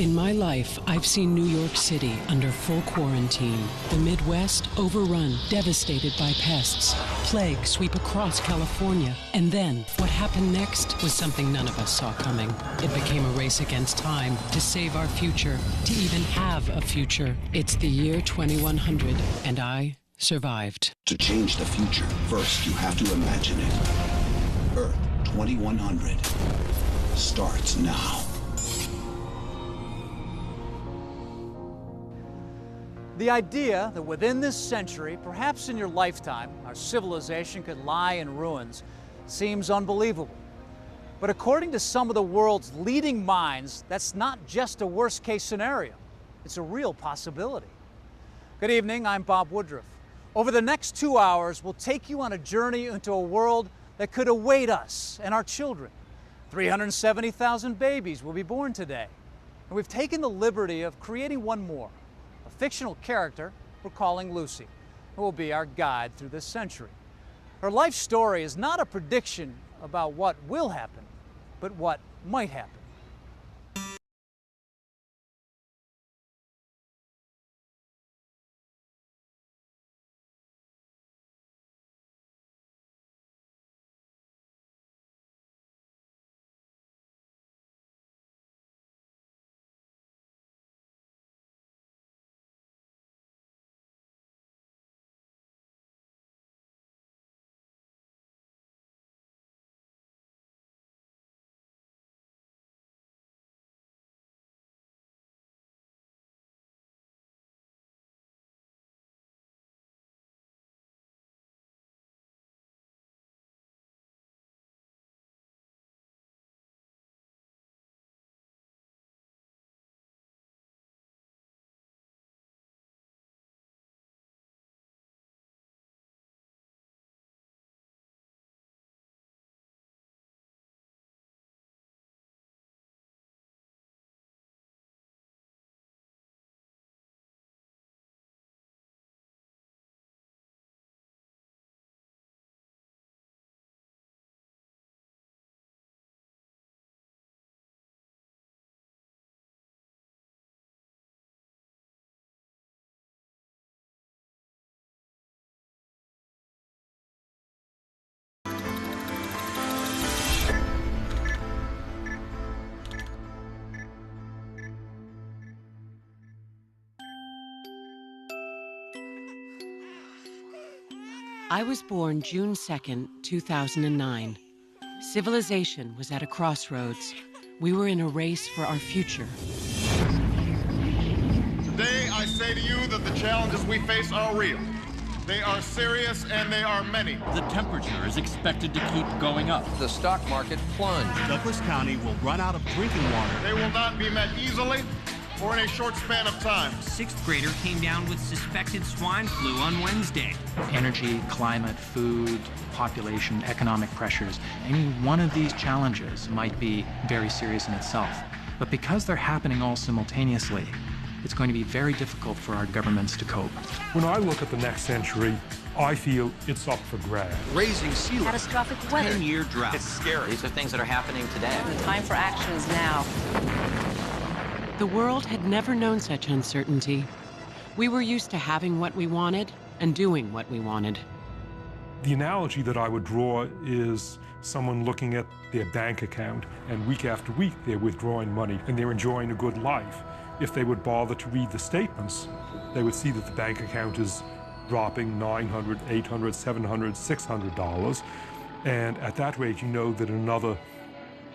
In my life, I've seen New York City under full quarantine, the Midwest overrun, devastated by pests, plague sweep across California, and then what happened next was something none of us saw coming. It became a race against time to save our future, to even have a future. It's the year 2100, and I survived. To change the future, first you have to imagine it. Earth 2100 starts now. The idea that within this century, perhaps in your lifetime, our civilization could lie in ruins seems unbelievable. But according to some of the world's leading minds, that's not just a worst-case scenario. It's a real possibility. Good evening, I'm Bob Woodruff. Over the next 2 hours, we'll take you on a journey into a world that could await us and our children. 370,000 babies will be born today. And we've taken the liberty of creating one more. A fictional character we're calling Lucy, who will be our guide through this century. Her life story is not a prediction about what will happen, but what might happen. I was born June 2nd, 2009. Civilization was at a crossroads. We were in a race for our future. Today, I say to you that the challenges we face are real. They are serious and they are many. The temperature is expected to keep going up. The stock market plunged. Douglas County will run out of drinking water. They will not be met easily or in a short span of time. A sixth grader came down with suspected swine flu on Wednesday. Energy, climate, food, population, economic pressures. Any one of these challenges might be very serious in itself. But because they're happening all simultaneously, it's going to be very difficult for our governments to cope. When I look at the next century, I feel it's up for grabs. Raising sea level. Catastrophic weather. 10-year drought. It's scary. These are things that are happening today. The time for action is now. The world had never known such uncertainty. We were used to having what we wanted and doing what we wanted. The analogy that I would draw is someone looking at their bank account, and week after week they're withdrawing money and they're enjoying a good life. If they would bother to read the statements, they would see that the bank account is dropping $900, $800, $700, $600. And at that rate, you know that in another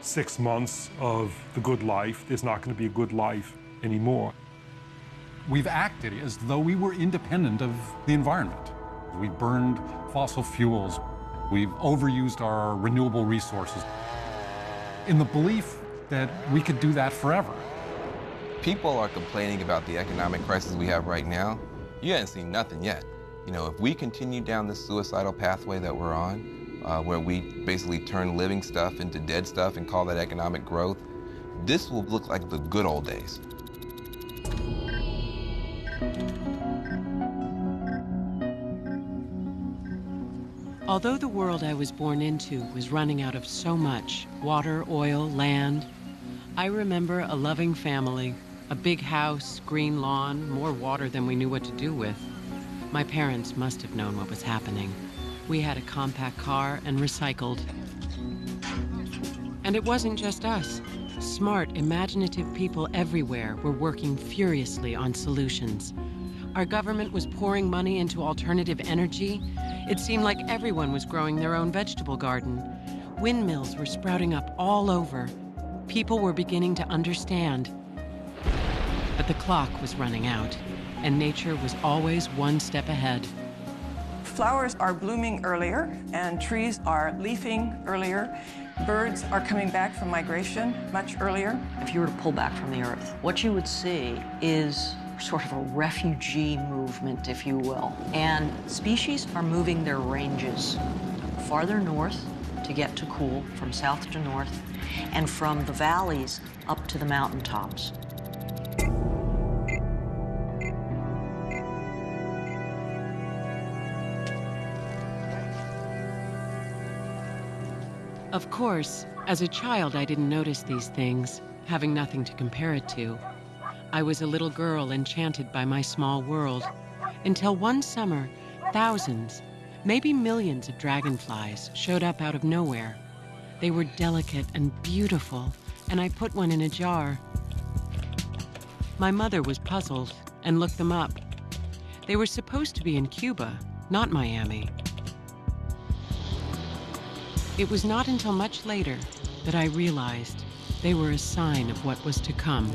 6 months of the good life, there's not going to be a good life anymore. We've acted as though we were independent of the environment. We burned fossil fuels. We've overused our renewable resources in the belief that we could do that forever. People are complaining about the economic crisis we have right now. You haven't seen nothing yet. You know, if we continue down this suicidal pathway that we're on, where we basically turn living stuff into dead stuff and call that economic growth, this will look like the good old days. Although the world I was born into was running out of so much, water, oil, land, I remember a loving family, A big house, green lawn, more water than we knew what to do with. My parents must have known what was happening. We had a compact car and recycled. And it wasn't just us. Smart, imaginative people everywhere were working furiously on solutions. Our government was pouring money into alternative energy. It seemed like everyone was growing their own vegetable garden. Windmills were sprouting up all over. People were beginning to understand. But the clock was running out, and nature was always one step ahead. Flowers are blooming earlier, and trees are leafing earlier. Birds are coming back from migration much earlier. If you were to pull back from the Earth, what you would see is sort of a refugee movement, if you will. And species are moving their ranges farther north to get to cool, from south to north, and from the valleys up to the mountaintops. Of course, as a child, I didn't notice these things, having nothing to compare it to. I was a little girl enchanted by my small world, until one summer, thousands, maybe millions of dragonflies showed up out of nowhere. They were delicate and beautiful, and I put one in a jar. My mother was puzzled and looked them up. They were supposed to be in Cuba, not Miami. It was not until much later that I realized they were a sign of what was to come.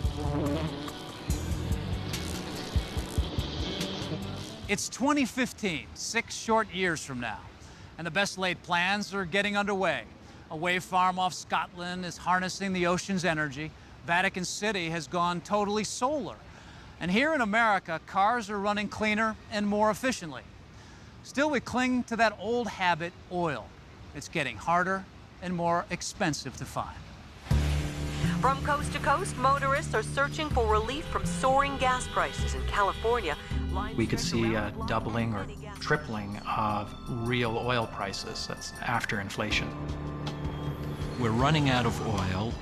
It's 2015, 6 short years from now, and the best laid plans are getting underway. A wave farm off Scotland is harnessing the ocean's energy. Vatican City has gone totally solar. And here in America, cars are running cleaner and more efficiently. Still, we cling to that old habit, oil. It's getting harder and more expensive to find. From coast to coast, motorists are searching for relief from soaring gas prices in California. We could see a doubling or tripling of real oil prices. That's after inflation. We're running out of oil,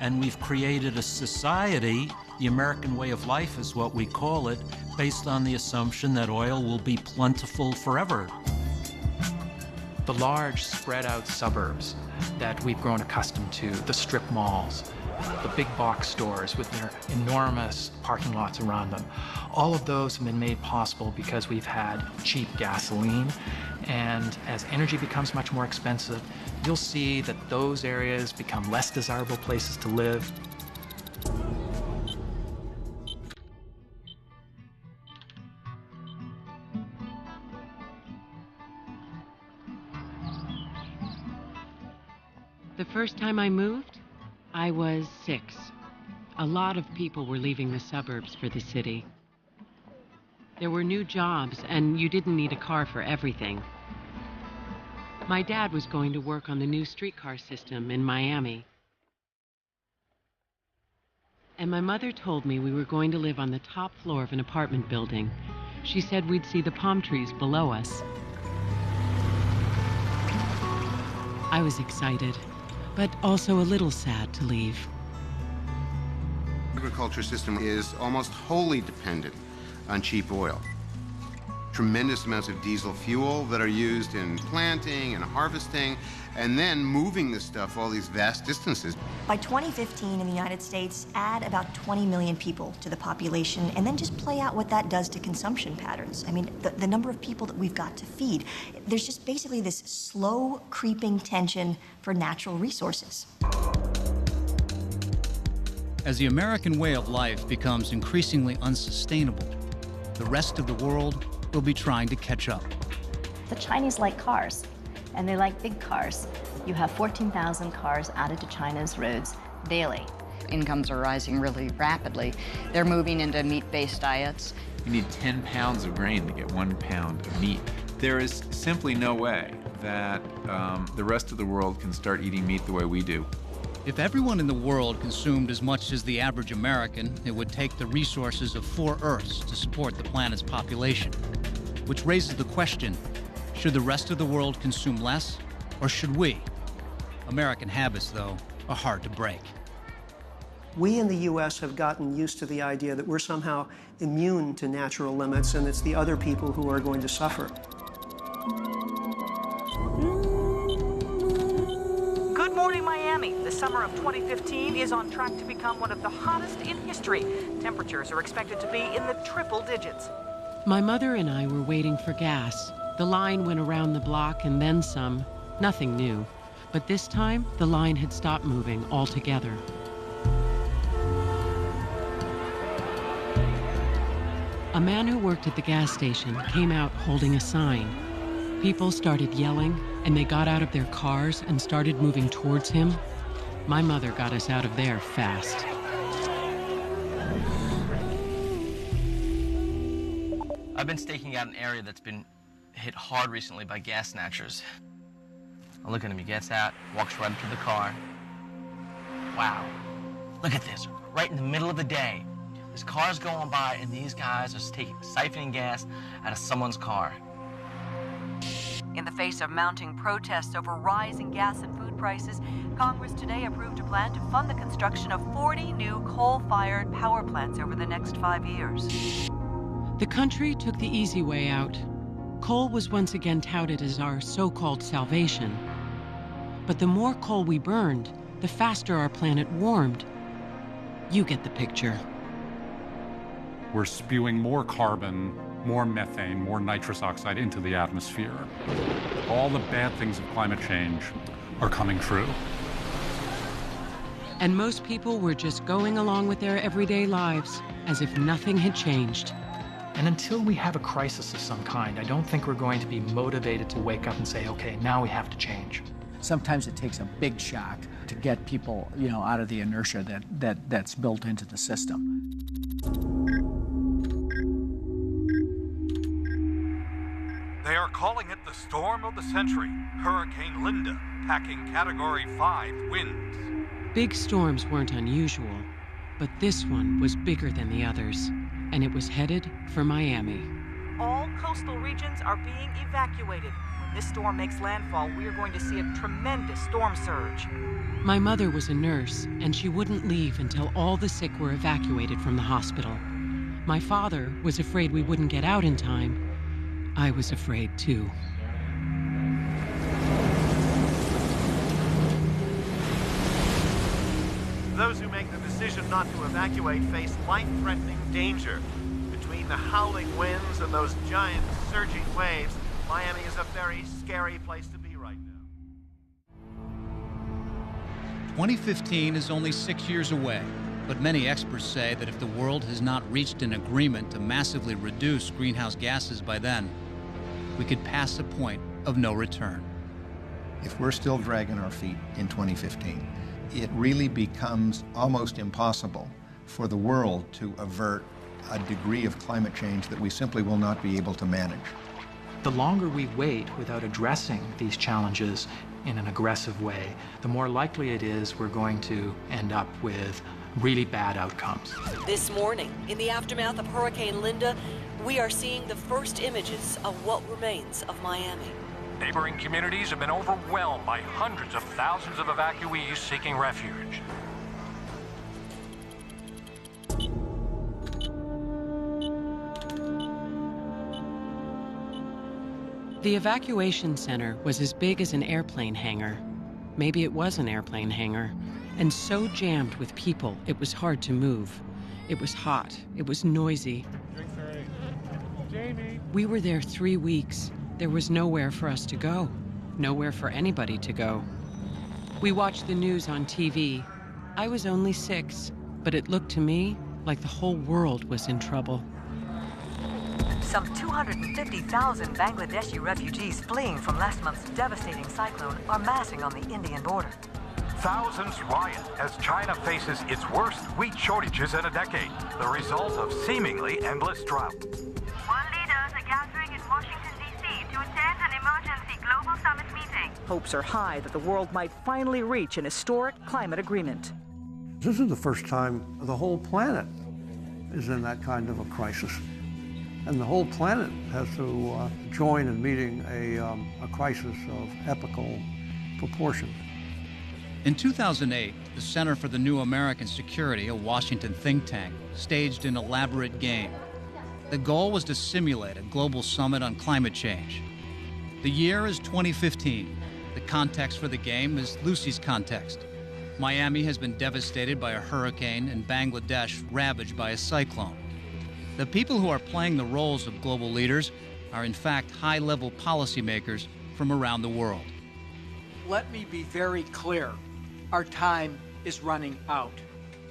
and we've created a society, the American way of life is what we call it, based on the assumption that oil will be plentiful forever. The large, spread-out suburbs that we've grown accustomed to, the strip malls, the big box stores with their enormous parking lots around them, all of those have been made possible because we've had cheap gasoline. And as energy becomes much more expensive, you'll see that those areas become less desirable places to live. The first time I moved, I was 6. A lot of people were leaving the suburbs for the city. There were new jobs, and you didn't need a car for everything. My dad was going to work on the new streetcar system in Miami. And my mother told me we were going to live on the top floor of an apartment building. She said we'd see the palm trees below us. I was excited, but also a little sad to leave. The agriculture system is almost wholly dependent on cheap oil. Tremendous amounts of diesel fuel that are used in planting and harvesting, and then moving the stuff all these vast distances. By 2015 in the United States, add about 20 million people to the population, and then just play out what that does to consumption patterns. I mean, the number of people that we've got to feed. There's just basically this slow creeping tension for natural resources. As the American way of life becomes increasingly unsustainable, the rest of the world will be trying to catch up. The Chinese like cars, and they like big cars. You have 14,000 cars added to China's roads daily. Incomes are rising really rapidly. They're moving into meat-based diets. You need 10 pounds of grain to get 1 pound of meat. There is simply no way that the rest of the world can start eating meat the way we do. If everyone in the world consumed as much as the average American, it would take the resources of 4 Earths to support the planet's population. Which raises the question, should the rest of the world consume less, or should we? American habits, though, are hard to break. We in the U.S. have gotten used to the idea that we're somehow immune to natural limits, and it's the other people who are going to suffer. Good morning, Miami. The summer of 2015 is on track to become one of the hottest in history. Temperatures are expected to be in the triple digits. My mother and I were waiting for gas. The line went around the block and then some. Nothing new. But this time, the line had stopped moving altogether. A man who worked at the gas station came out holding a sign. People started yelling, and they got out of their cars and started moving towards him. My mother got us out of there fast. I've been staking out an area that's been hit hard recently by gas snatchers. Now look at him, he gets out, walks right up to the car. Wow, look at this, right in the middle of the day. There's cars going by and these guys are siphoning gas out of someone's car. In the face of mounting protests over rising gas and food prices, Congress today approved a plan to fund the construction of 40 new coal-fired power plants over the next 5 years. The country took the easy way out. Coal was once again touted as our so-called salvation. But the more coal we burned, the faster our planet warmed. You get the picture. We're spewing more carbon, more methane, more nitrous oxide into the atmosphere. All the bad things of climate change are coming true. And most people were just going along with their everyday lives as if nothing had changed. And until we have a crisis of some kind, I don't think we're going to be motivated to wake up and say, okay, now we have to change. Sometimes it takes a big shock to get people, out of the inertia that's built into the system. They are calling it the storm of the century, Hurricane Linda, packing Category 5 winds. Big storms weren't unusual, but this one was bigger than the others, and it was headed for Miami. All coastal regions are being evacuated. When this storm makes landfall, we are going to see a tremendous storm surge. My mother was a nurse, and she wouldn't leave until all the sick were evacuated from the hospital. My father was afraid we wouldn't get out in time. I was afraid, too. Those who make the decision not to evacuate face life-threatening danger. Between the howling winds and those giant surging waves, Miami is a very scary place to be right now. 2015 is only 6 years away, but many experts say that if the world has not reached an agreement to massively reduce greenhouse gases by then, we could pass a point of no return. If we're still dragging our feet in 2015, it really becomes almost impossible for the world to avert a degree of climate change that we simply will not be able to manage. The longer we wait without addressing these challenges in an aggressive way, the more likely it is we're going to end up with really bad outcomes. This morning, in the aftermath of Hurricane Linda, we are seeing the first images of what remains of Miami. Neighboring communities have been overwhelmed by hundreds of thousands of evacuees seeking refuge. The evacuation center was as big as an airplane hangar. Maybe it was an airplane hangar, and so jammed with people it was hard to move. It was hot, it was noisy. We were there 3 weeks. There was nowhere for us to go, nowhere for anybody to go. We watched the news on TV. I was only 6, but it looked to me like the whole world was in trouble. Some 250,000 Bangladeshi refugees fleeing from last month's devastating cyclone are massing on the Indian border. Thousands riot as China faces its worst wheat shortages in a decade, the result of seemingly endless drought. World leaders are gathering in Washington, D.C. to attend an emergency global summit meeting. Hopes are high that the world might finally reach an historic climate agreement. This is the first time the whole planet is in that kind of a crisis. And the whole planet has to join in meeting a crisis of epical proportions. In 2008, the Center for the New American Security, a Washington think tank, staged an elaborate game. The goal was to simulate a global summit on climate change. The year is 2015. The context for the game is Lucy's context. Miami has been devastated by a hurricane and Bangladesh ravaged by a cyclone. The people who are playing the roles of global leaders are in fact high-level policymakers from around the world. Let me be very clear. Our time is running out.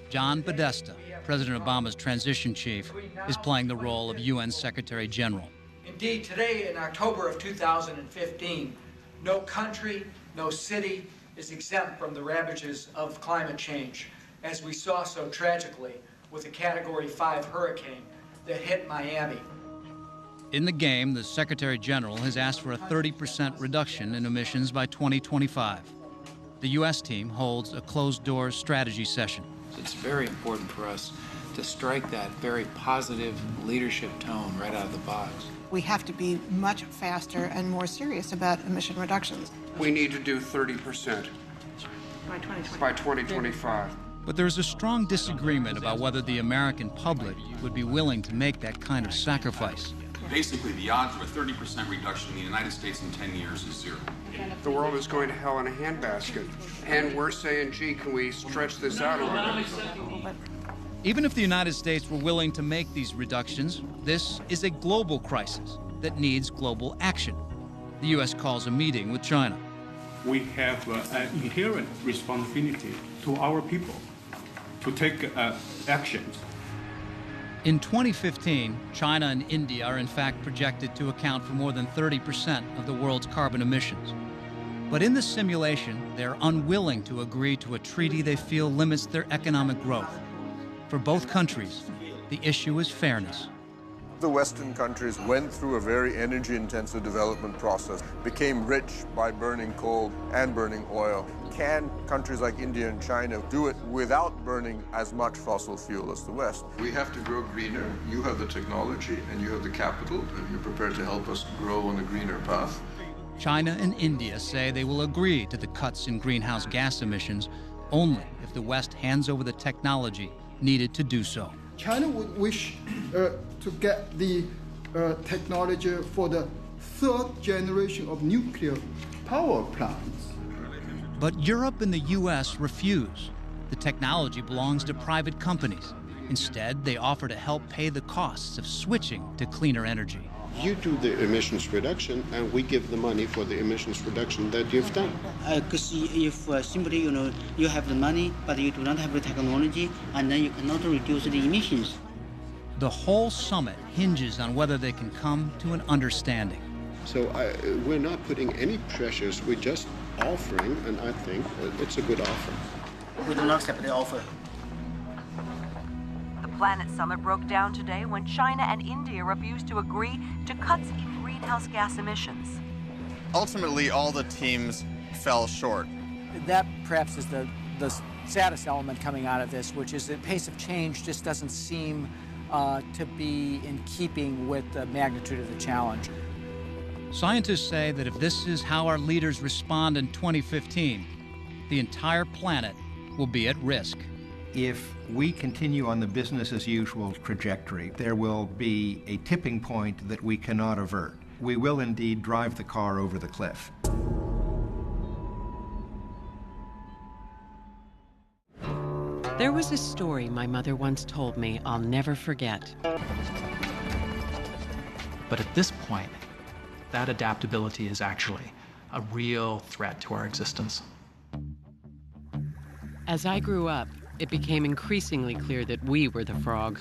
John Podesta, President Obama's transition chief, is playing the role of UN Secretary General. Indeed, today in October of 2015, no country, no city is exempt from the ravages of climate change, as we saw so tragically with a Category 5 hurricane that hit Miami. In the game, the Secretary General has asked for a 30% reduction in emissions by 2025. The U.S. team holds a closed-door strategy session. It's very important for us to strike that very positive leadership tone right out of the box. We have to be much faster and more serious about emission reductions. We need to do 30% by 2025. But there's a strong disagreement about whether the American public would be willing to make that kind of sacrifice. Basically, the odds of a 30% reduction in the United States in 10 years is zero. The world is going to hell in a handbasket. And we're saying, gee, can we stretch this out a little bit? Even if the United States were willing to make these reductions, this is a global crisis that needs global action. The U.S. calls a meeting with China. We have an inherent responsibility to our people to take actions. In 2015, China and India are in fact projected to account for more than 30% of the world's carbon emissions. But in the simulation, they're unwilling to agree to a treaty they feel limits their economic growth. For both countries, the issue is fairness. The Western countries went through a very energy-intensive development process, became rich by burning coal and burning oil. Can countries like India and China do it without burning as much fossil fuel as the West? We have to grow greener. You have the technology and you have the capital, and you're prepared to help us grow on a greener path. China and India say they will agree to the cuts in greenhouse gas emissions only if the West hands over the technology needed to do so. China would wish to get the technology for the third generation of nuclear power plants. But Europe and the U.S. refuse. The technology belongs to private companies. Instead, they offer to help pay the costs of switching to cleaner energy. You do the emissions reduction, and we give the money for the emissions reduction that you've done. Because if simply, you have the money, but you do not have the technology, and then you cannot reduce the emissions. The whole summit hinges on whether they can come to an understanding. So we're not putting any pressures, we're just offering, and I think it's a good offer. We do not accept the offer. The Planet Summit broke down today when China and India refused to agree to cuts in greenhouse gas emissions. Ultimately, all the teams fell short. That perhaps is the saddest element coming out of this, which is the pace of change just doesn't seem to be in keeping with the magnitude of the challenge. Scientists say that if this is how our leaders respond in 2015, the entire planet will be at risk. If we continue on the business-as-usual trajectory, there will be a tipping point that we cannot avert. We will indeed drive the car over the cliff. There was a story my mother once told me I'll never forget. But at this point, that adaptability is actually a real threat to our existence. As I grew up, it became increasingly clear that we were the frog.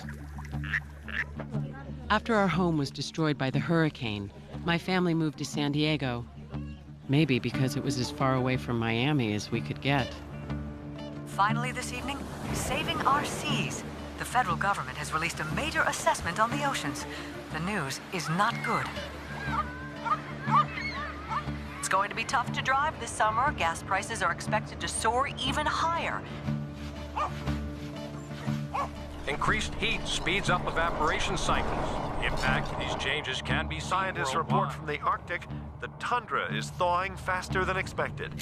After our home was destroyed by the hurricane, my family moved to San Diego. Maybe because it was as far away from Miami as we could get. Finally this evening, saving our seas. The federal government has released a major assessment on the oceans. The news is not good. It's going to be tough to drive this summer. Gas prices are expected to soar even higher. Increased heat speeds up evaporation cycles. Impact these changes can be Scientists report from the Arctic the tundra is thawing faster than expected.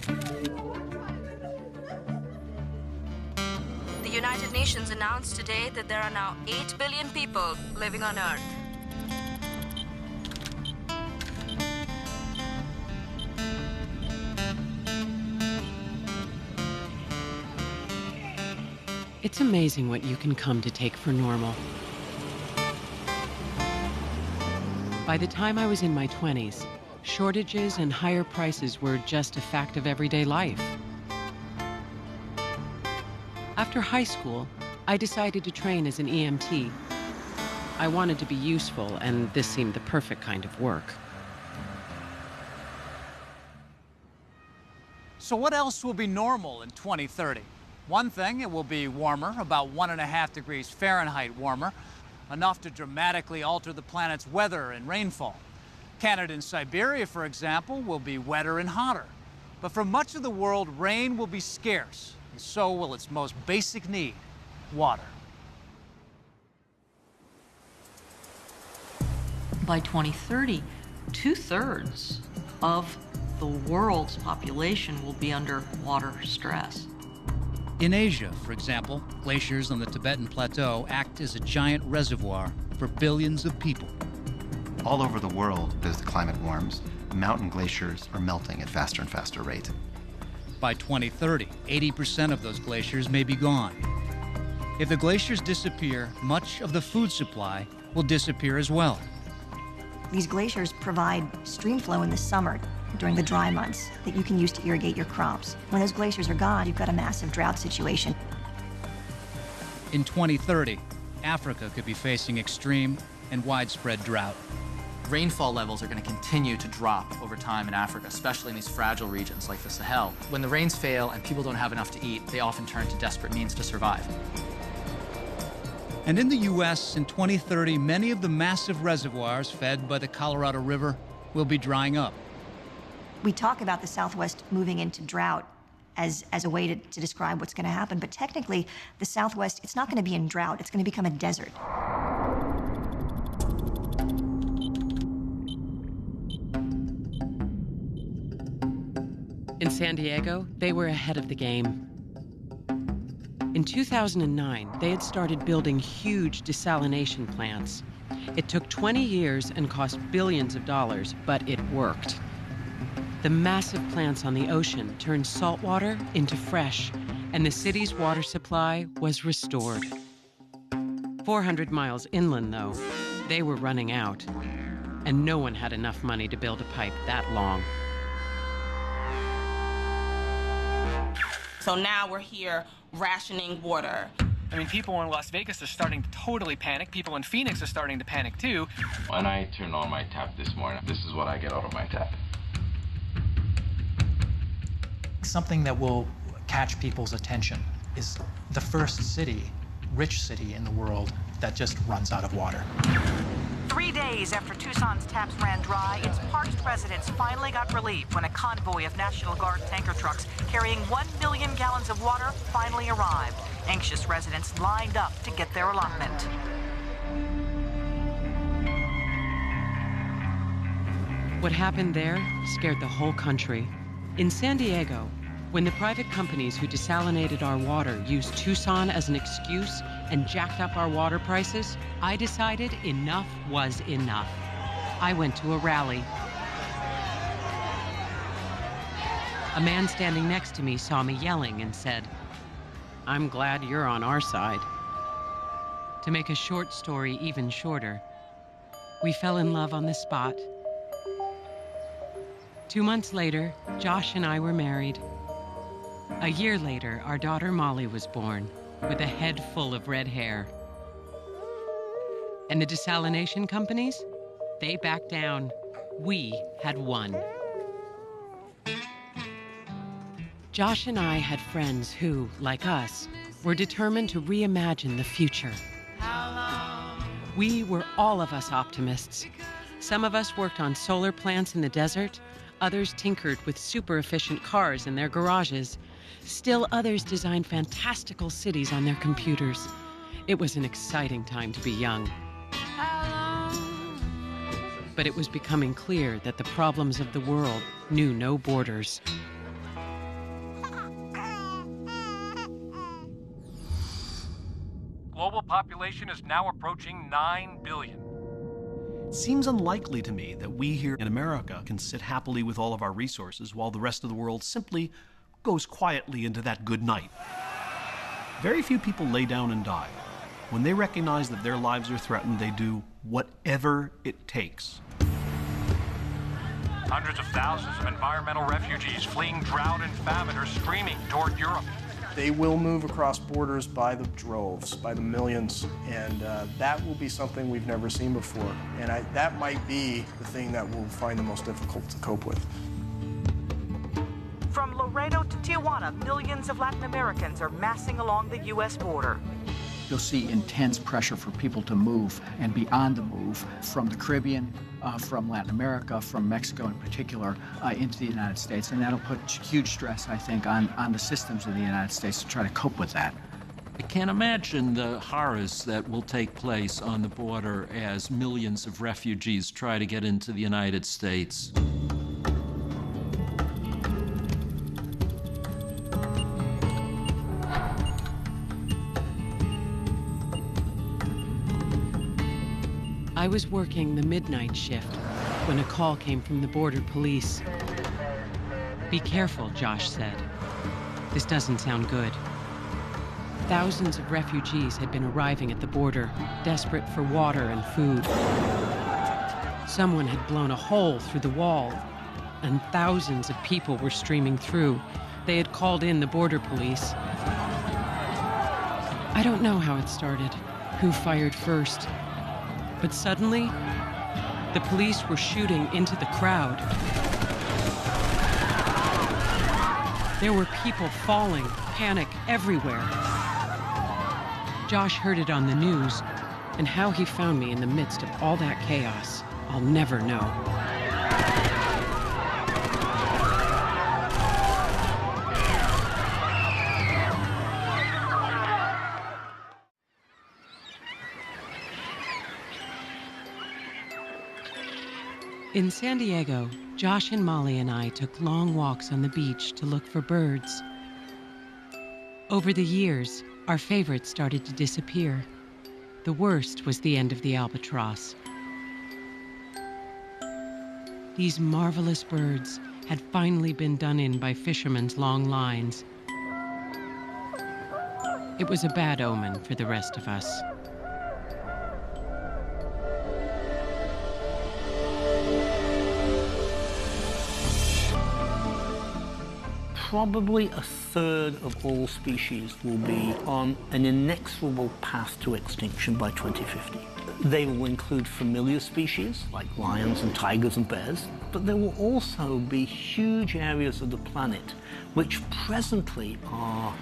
United Nations announced today that there are now 8 billion people living on Earth. It's amazing what you can come to take for normal. By the time I was in my 20s, shortages and higher prices were just a fact of everyday life. After high school, I decided to train as an EMT. I wanted to be useful, and this seemed the perfect kind of work. So what else will be normal in 2030? One thing, it will be warmer, about 1.5 degrees Fahrenheit warmer, enough to dramatically alter the planet's weather and rainfall. Canada and Siberia, for example, will be wetter and hotter. But for much of the world, rain will be scarce, and so will its most basic need, water. By 2030, 2/3 of the world's population will be under water stress. In Asia, for example, glaciers on the Tibetan Plateau act as a giant reservoir for billions of people. All over the world, as the climate warms, mountain glaciers are melting at faster and faster rate. By 2030, 80% of those glaciers may be gone. If the glaciers disappear, much of the food supply will disappear as well. These glaciers provide stream flow in the summer during the dry months that you can use to irrigate your crops. When those glaciers are gone, you've got a massive drought situation. In 2030, Africa could be facing extreme and widespread drought. Rainfall levels are going to continue to drop over time in Africa, especially in these fragile regions like the Sahel. When the rains fail and people don't have enough to eat, they often turn to desperate means to survive. And in the U.S., in 2030, many of the massive reservoirs fed by the Colorado River will be drying up. We talk about the Southwest moving into drought as a way to describe what's going to happen, but technically, the Southwest, it's not going to be in drought, it's going to become a desert. In San Diego, they were ahead of the game. In 2009, they had started building huge desalination plants. It took 20 years and cost billions of dollars, but it worked. The massive plants on the ocean turned salt water into fresh, and the city's water supply was restored. 400 miles inland, though, they were running out, and no one had enough money to build a pipe that long. So now we're here rationing water. I mean, people in Las Vegas are starting to totally panic. People in Phoenix are starting to panic too. When I turned on my tap this morning, this is what I get out of my tap. Something that will catch people's attention is the first city, rich city in the world that just runs out of water. 3 days after Tucson's taps ran dry, its parched residents finally got relief when a convoy of National Guard tanker trucks carrying 1 million gallons of water finally arrived. Anxious residents lined up to get their allotment. What happened there scared the whole country. In San Diego, when the private companies who desalinated our water used Tucson as an excuse and jacked up our water prices, I decided enough was enough. I went to a rally. A man standing next to me saw me yelling and said, "I'm glad you're on our side." To make a short story even shorter, we fell in love on the spot. 2 months later, Josh and I were married. A year later, our daughter Molly was born, with a head full of red hair. And the desalination companies? They backed down. We had won. Josh and I had friends who, like us, were determined to reimagine the future. We were all of us optimists. Some of us worked on solar plants in the desert. Others tinkered with super-efficient cars in their garages. Still others designed fantastical cities on their computers. It was an exciting time to be young. But it was becoming clear that the problems of the world knew no borders. population is now approaching 9 billion. It seems unlikely to me that we here in America can sit happily with all of our resources while the rest of the world simply goes quietly into that good night. Very few people lay down and die. When they recognize that their lives are threatened, they do whatever it takes. Hundreds of thousands of environmental refugees fleeing drought and famine are streaming toward Europe. They will move across borders by the droves, by the millions, and that will be something we've never seen before. And that might be the thing that we'll find the most difficult to cope with. From Laredo to Tijuana, millions of Latin Americans are massing along the U.S. border. You'll see intense pressure for people to move and be on the move from the Caribbean, from Latin America, from Mexico in particular, into the United States. And that'll put huge stress, I think, on the systems of the United States to try to cope with that. I can't imagine the horrors that will take place on the border as millions of refugees try to get into the United States. I was working the midnight shift when a call came from the border police. "Be careful," Josh said. "This doesn't sound good." Thousands of refugees had been arriving at the border, desperate for water and food. Someone had blown a hole through the wall, and thousands of people were streaming through. They had called in the border police. I don't know how it started, who fired first. But suddenly, the police were shooting into the crowd. There were people falling, panic everywhere. Josh heard it on the news, and how he found me in the midst of all that chaos, I'll never know. In San Diego, Josh and Molly and I took long walks on the beach to look for birds. Over the years, our favorites started to disappear. The worst was the end of the albatross. These marvelous birds had finally been done in by fishermen's long lines. It was a bad omen for the rest of us. Probably a third of all species will be on an inexorable path to extinction by 2050. They will include familiar species like lions and tigers and bears, but there will also be huge areas of the planet which presently are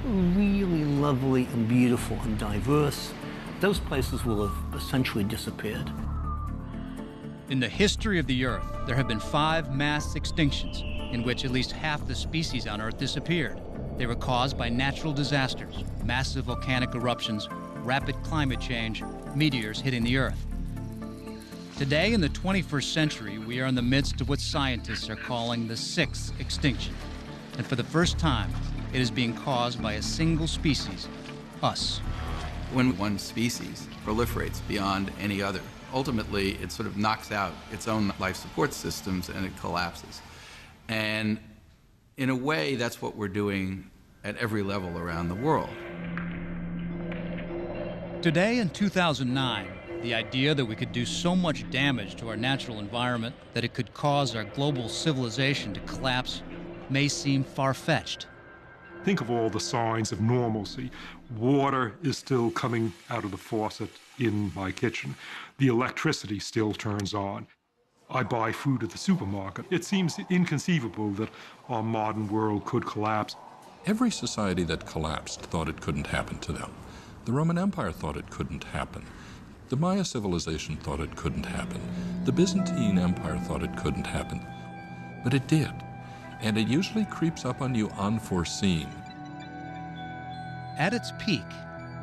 really lovely and beautiful and diverse. Those places will have essentially disappeared. In the history of the Earth, there have been 5 mass extinctions in which at least half the species on Earth disappeared. They were caused by natural disasters, massive volcanic eruptions, rapid climate change, meteors hitting the Earth. Today, in the 21st century, we are in the midst of what scientists are calling the 6th extinction. And for the first time, it is being caused by a single species, us. When one species proliferates beyond any other, ultimately it sort of knocks out its own life support systems and it collapses. And in a way, that's what we're doing at every level around the world. Today in 2009, the idea that we could do so much damage to our natural environment that it could cause our global civilization to collapse may seem far-fetched. Think of all the signs of normalcy. Water is still coming out of the faucet in my kitchen. The electricity still turns on. I buy food at the supermarket. It seems inconceivable that our modern world could collapse. Every society that collapsed thought it couldn't happen to them. The Roman Empire thought it couldn't happen. The Maya civilization thought it couldn't happen. The Byzantine Empire thought it couldn't happen. But it did. And it usually creeps up on you unforeseen. At its peak,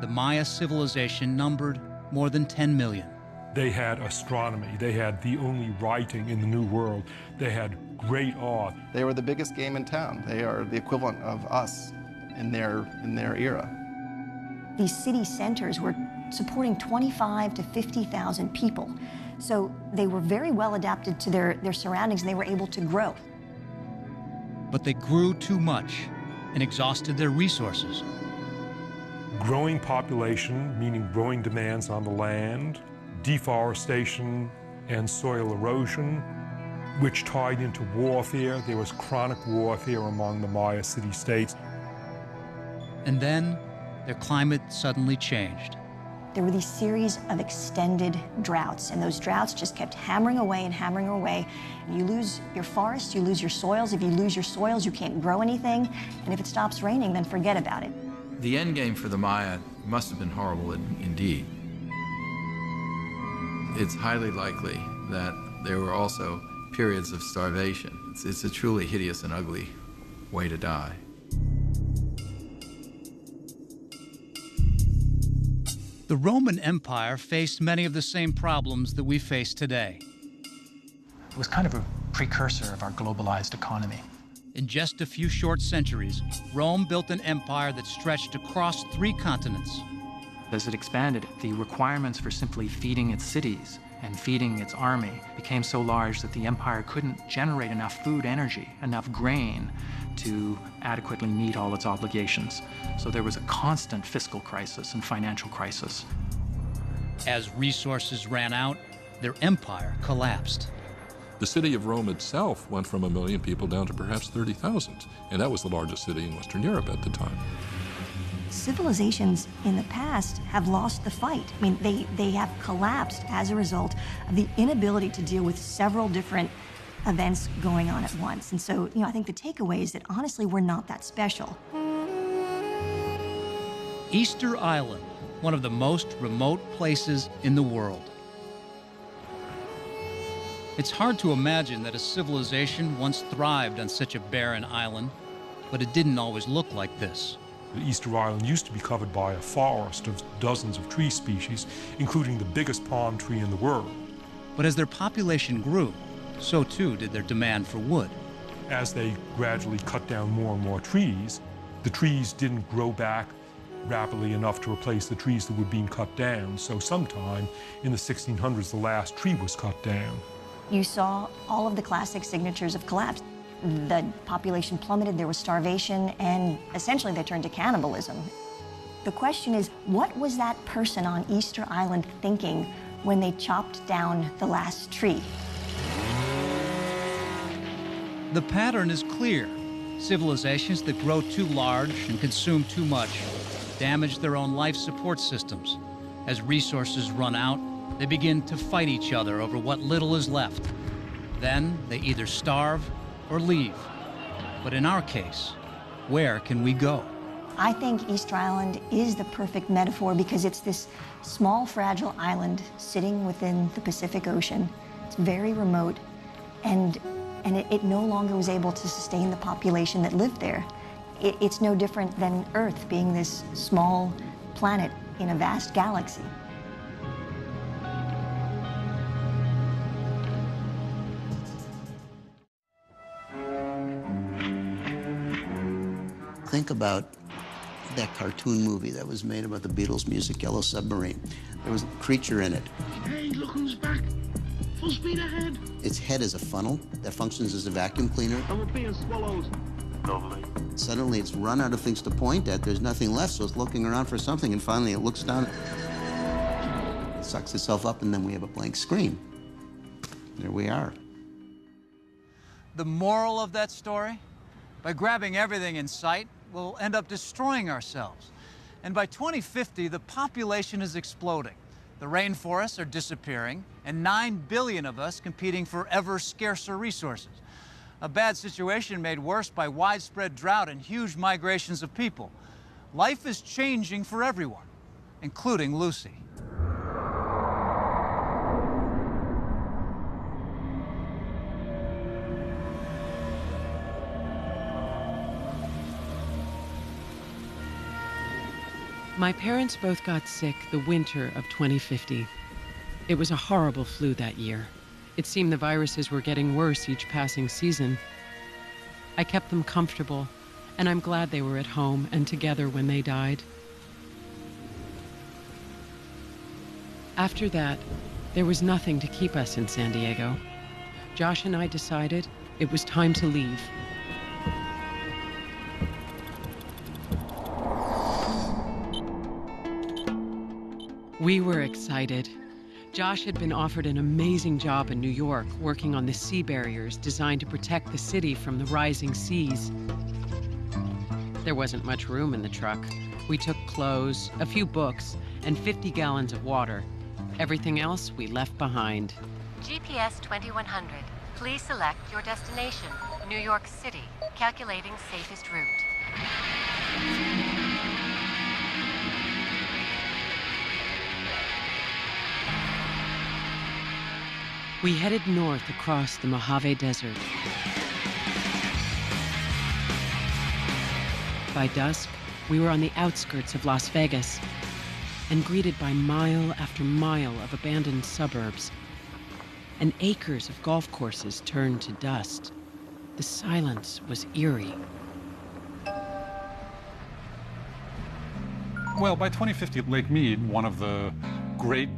the Maya civilization numbered more than 10 million. They had astronomy. They had the only writing in the New World. They had great art. They were the biggest game in town. They are the equivalent of us in their era. These city centers were supporting 25 to 50,000 people. So they were very well adapted to their surroundings, and they were able to grow. But they grew too much and exhausted their resources. Growing population, meaning growing demands on the land, deforestation and soil erosion, which tied into warfare. There was chronic warfare among the Maya city-states. And then their climate suddenly changed. There were these series of extended droughts, and those droughts just kept hammering away and hammering away. You lose your forests, you lose your soils. If you lose your soils, you can't grow anything. And if it stops raining, then forget about it. The end game for the Maya must have been horrible indeed. It's highly likely that there were also periods of starvation. It's a truly hideous and ugly way to die. The Roman Empire faced many of the same problems that we face today. It was kind of a precursor of our globalized economy. In just a few short centuries, Rome built an empire that stretched across 3 continents. As it expanded, the requirements for simply feeding its cities and feeding its army became so large that the empire couldn't generate enough food energy, enough grain, to adequately meet all its obligations. So there was a constant fiscal crisis and financial crisis. As resources ran out, their empire collapsed. The city of Rome itself went from 1 million people down to perhaps 30,000, and that was the largest city in Western Europe at the time. Civilizations in the past have lost the fight. I mean, they have collapsed as a result of the inability to deal with several different events going on at once. And so, I think the takeaway is that honestly, we're not that special. Easter Island, one of the most remote places in the world. It's hard to imagine that a civilization once thrived on such a barren island, but it didn't always look like this. Easter Island used to be covered by a forest of dozens of tree species, including the biggest palm tree in the world. But as their population grew, so too did their demand for wood. As they gradually cut down more and more trees, the trees didn't grow back rapidly enough to replace the trees that were being cut down. So sometime in the 1600s, the last tree was cut down. You saw all of the classic signatures of collapse. The population plummeted, there was starvation, and essentially they turned to cannibalism. The question is, what was that person on Easter Island thinking when they chopped down the last tree? The pattern is clear. Civilizations that grow too large and consume too much damage their own life support systems. As resources run out, they begin to fight each other over what little is left. Then they either starve or leave. But in our case, where can we go? I think Easter Island is the perfect metaphor because it's this small, fragile island sitting within the Pacific Ocean. It's very remote, and it no longer was able to sustain the population that lived there. It's no different than Earth being this small planet in a vast galaxy. Think about that cartoon movie that was made about the Beatles' music, Yellow Submarine. There was a creature in it. Hey, look who's back. Full speed ahead. Its head is a funnel that functions as a vacuum cleaner. And we're being swallowed. Lovely. Suddenly it's run out of things to point at. There's nothing left, so it's looking around for something, and finally it looks down. It sucks itself up, and then we have a blank screen. There we are. The moral of that story? By grabbing everything in sight, we'll end up destroying ourselves. And by 2050, the population is exploding. The rainforests are disappearing, and 9 billion of us competing for ever scarcer resources. A bad situation made worse by widespread drought and huge migrations of people. Life is changing for everyone, including Lucy. My parents both got sick the winter of 2050. It was a horrible flu that year. It seemed the viruses were getting worse each passing season. I kept them comfortable, and I'm glad they were at home and together when they died. After that, there was nothing to keep us in San Diego. Josh and I decided it was time to leave. We were excited. Josh had been offered an amazing job in New York, working on the sea barriers designed to protect the city from the rising seas. There wasn't much room in the truck. We took clothes, a few books, and 50 gallons of water. Everything else we left behind. GPS 2100. Please select your destination. New York City. Calculating safest route. We headed north across the Mojave Desert. By dusk, we were on the outskirts of Las Vegas and greeted by mile after mile of abandoned suburbs, and acres of golf courses turned to dust. The silence was eerie. Well, by 2050, Lake Mead, one of the great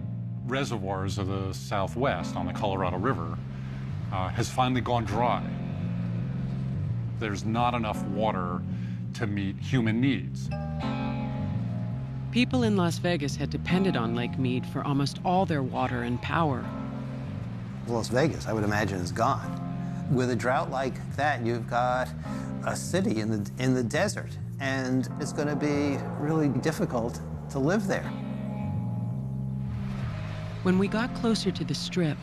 reservoirs of the Southwest on the Colorado River, has finally gone dry. There's not enough water to meet human needs. People in Las Vegas had depended on Lake Mead for almost all their water and power. Las Vegas, I would imagine, is gone. With a drought like that, you've got a city in the desert, and it's going to be really difficult to live there. When we got closer to the Strip,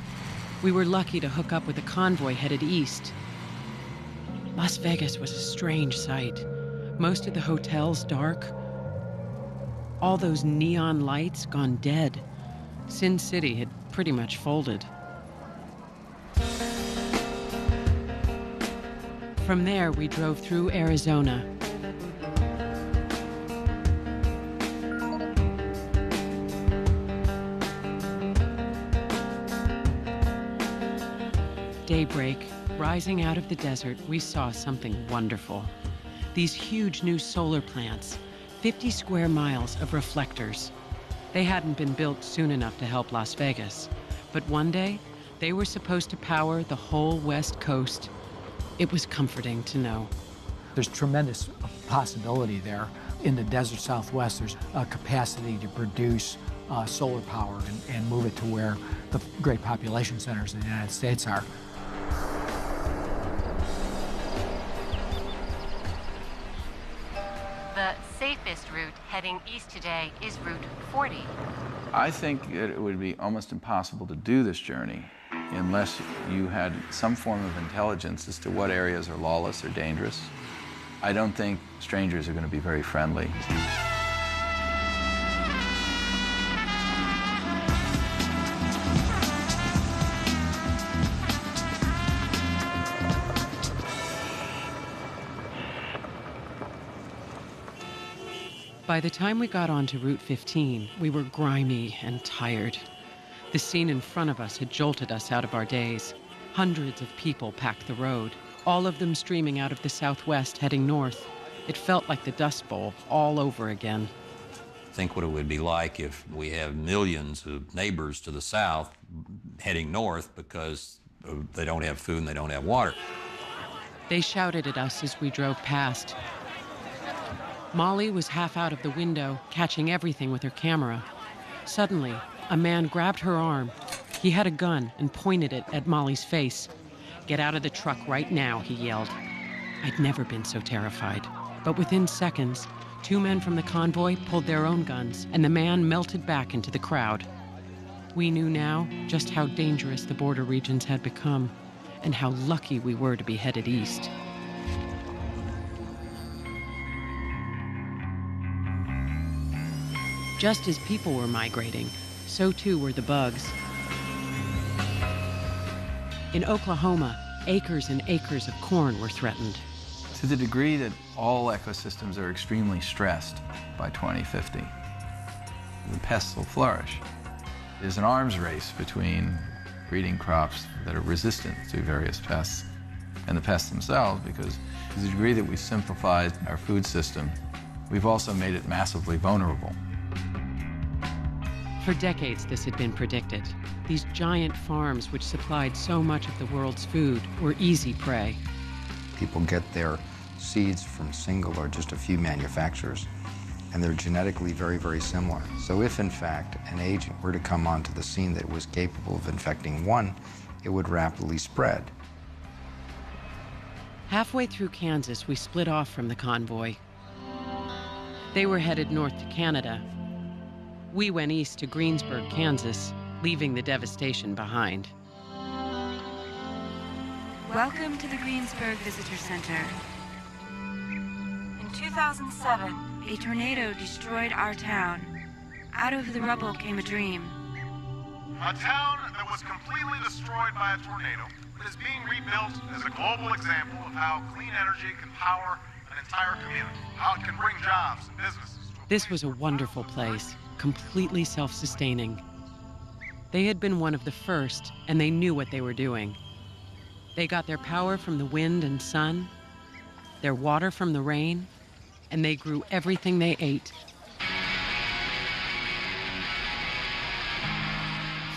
we were lucky to hook up with a convoy headed east. Las Vegas was a strange sight. Most of the hotels dark. All those neon lights gone dead. Sin City had pretty much folded. From there, we drove through Arizona. Daybreak, rising out of the desert, we saw something wonderful. These huge new solar plants, 50 square miles of reflectors. They hadn't been built soon enough to help Las Vegas, but one day, they were supposed to power the whole West Coast. It was comforting to know. There's tremendous possibility there. In the desert Southwest, there's a capacity to produce solar power and move it to where the great population centers in the United States are. The safest route heading east today is Route 40. I think it would be almost impossible to do this journey unless you had some form of intelligence as to what areas are lawless or dangerous. I don't think strangers are going to be very friendly. By the time we got onto Route 15, we were grimy and tired. The scene in front of us had jolted us out of our days. Hundreds of people packed the road, all of them streaming out of the Southwest heading north. It felt like the Dust Bowl all over again. Think what it would be like if we have millions of neighbors to the south heading north because they don't have food and they don't have water. They shouted at us as we drove past. Molly was half out of the window, catching everything with her camera. Suddenly, a man grabbed her arm. He had a gun and pointed it at Molly's face. "Get out of the truck right now," he yelled. I'd never been so terrified. But within seconds, two men from the convoy pulled their own guns, and the man melted back into the crowd. We knew now just how dangerous the border regions had become, and how lucky we were to be headed east. Just as people were migrating, so too were the bugs. In Oklahoma, acres and acres of corn were threatened. To the degree that all ecosystems are extremely stressed by 2050, the pests will flourish. There's an arms race between breeding crops that are resistant to various pests and the pests themselves, because to the degree that we simplified our food system, we've also made it massively vulnerable. For decades, this had been predicted. These giant farms, which supplied so much of the world's food, were easy prey. People get their seeds from single or just a few manufacturers, and they're genetically very, very similar. So if, in fact, an agent were to come onto the scene that was capable of infecting one, it would rapidly spread. Halfway through Kansas, we split off from the convoy. They were headed north to Canada. We went east to Greensburg, Kansas, leaving the devastation behind. Welcome to the Greensburg Visitor Center. In 2007, a tornado destroyed our town. Out of the rubble came a dream. A town that was completely destroyed by a tornado but is being rebuilt as a global example of how clean energy can power an entire community, how it can bring jobs and businesses. This was a wonderful place, completely self-sustaining. They had been one of the first, and they knew what they were doing. They got their power from the wind and sun, their water from the rain, and they grew everything they ate.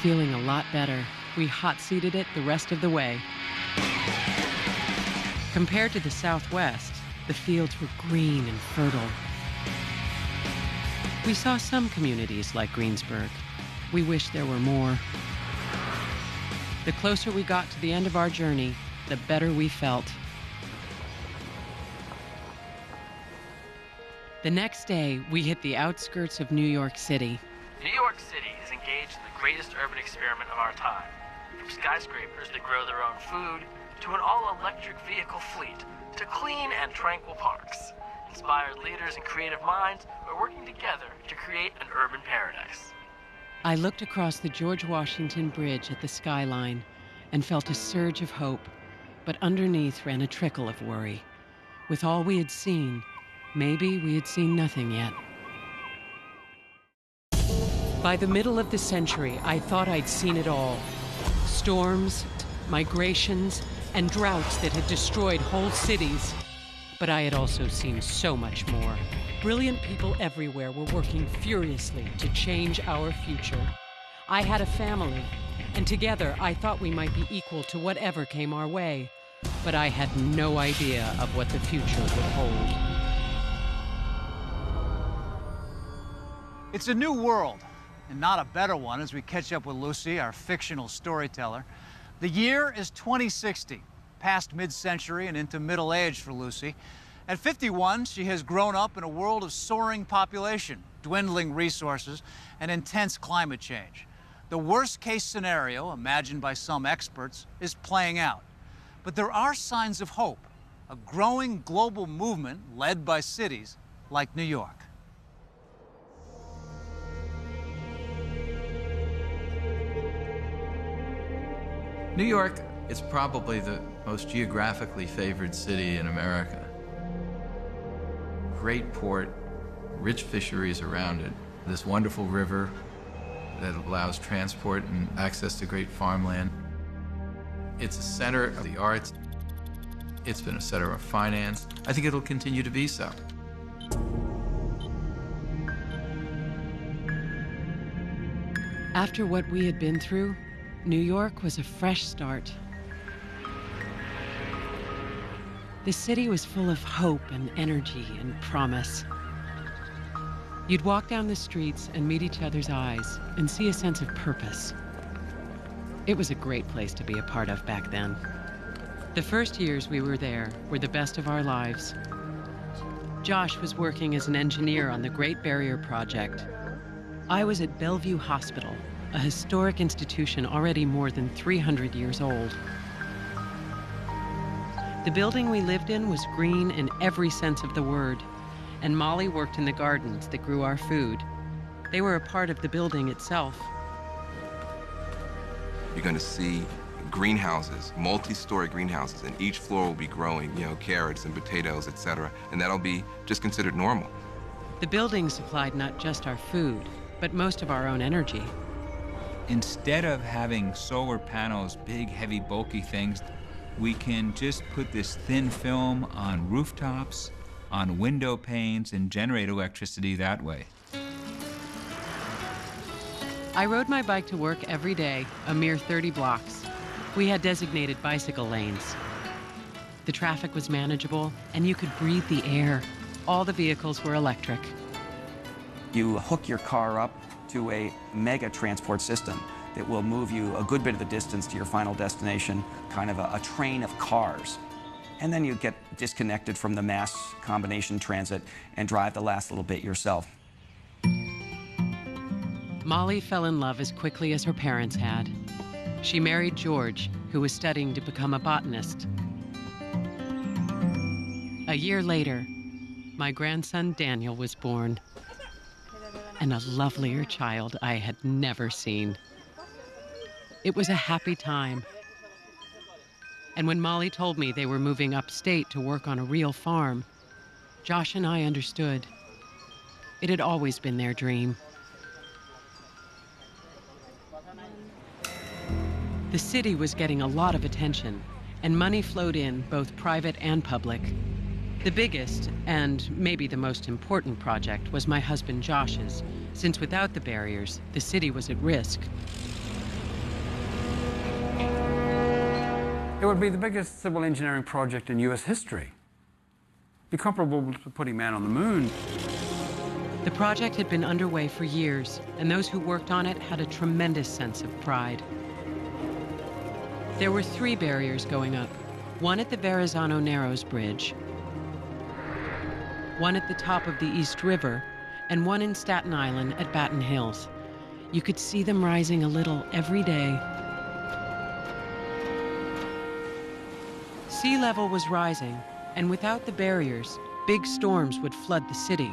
Feeling a lot better, we hot-seated it the rest of the way. Compared to the Southwest, the fields were green and fertile. We saw some communities like Greensburg. We wish there were more. The closer we got to the end of our journey, the better we felt. The next day, we hit the outskirts of New York City. New York City is engaged in the greatest urban experiment of our time. From skyscrapers that grow their own food, to an all-electric vehicle fleet, to clean and tranquil parks. Inspired leaders and creative minds are working together to create an urban paradise. I looked across the George Washington Bridge at the skyline and felt a surge of hope, but underneath ran a trickle of worry. With all we had seen, maybe we had seen nothing yet. By the middle of the century, I thought I'd seen it all. Storms, migrations, and droughts that had destroyed whole cities. But I had also seen so much more. Brilliant people everywhere were working furiously to change our future. I had a family, and together I thought we might be equal to whatever came our way. But I had no idea of what the future would hold. It's a new world, and not a better one as we catch up with Lucy, our fictional storyteller. The year is 2060. Past mid-century and into middle age for Lucy. At 51, she has grown up in a world of soaring population, dwindling resources, and intense climate change. The worst-case scenario, imagined by some experts, is playing out. But there are signs of hope, a growing global movement led by cities like New York. New York is probably the most geographically favored city in America. Great port, rich fisheries around it, this wonderful river that allows transport and access to great farmland. It's a center of the arts. It's been a center of finance. I think it'll continue to be so. After what we had been through, New York was a fresh start. The city was full of hope and energy and promise. You'd walk down the streets and meet each other's eyes and see a sense of purpose. It was a great place to be a part of back then. The first years we were there were the best of our lives. Josh was working as an engineer on the Great Barrier Project. I was at Bellevue Hospital, a historic institution already more than 300 years old. The building we lived in was green in every sense of the word, and Molly worked in the gardens that grew our food. They were a part of the building itself. You're going to see greenhouses, multi-story greenhouses, and each floor will be growing, carrots and potatoes, etc., and that'll be just considered normal. The building supplied not just our food, but most of our own energy. Instead of having solar panels, big, heavy, bulky things, we can just put this thin film on rooftops, on window panes, and generate electricity that way. I rode my bike to work every day, a mere 30 blocks. We had designated bicycle lanes. The traffic was manageable, and you could breathe the air. All the vehicles were electric. You hook your car up to a mega transport system that will move you a good bit of the distance to your final destination, kind of a train of cars. And then you get disconnected from the mass combination transit and drive the last little bit yourself. Molly fell in love as quickly as her parents had. She married George, who was studying to become a botanist. A year later, my grandson Daniel was born, and a lovelier child I had never seen. It was a happy time. And when Molly told me they were moving upstate to work on a real farm, Josh and I understood. It had always been their dream. The city was getting a lot of attention, and money flowed in, both private and public. The biggest, and maybe the most important project, was my husband Josh's, since without the barriers, the city was at risk. It would be the biggest civil engineering project in U.S. history. Be comparable to putting man on the moon. The project had been underway for years, and those who worked on it had a tremendous sense of pride. There were 3 barriers going up, one at the Verrazano Narrows Bridge, one at the top of the East River, and one in Staten Island at Batten Hills. You could see them rising a little every day. Sea level was rising, and without the barriers, big storms would flood the city.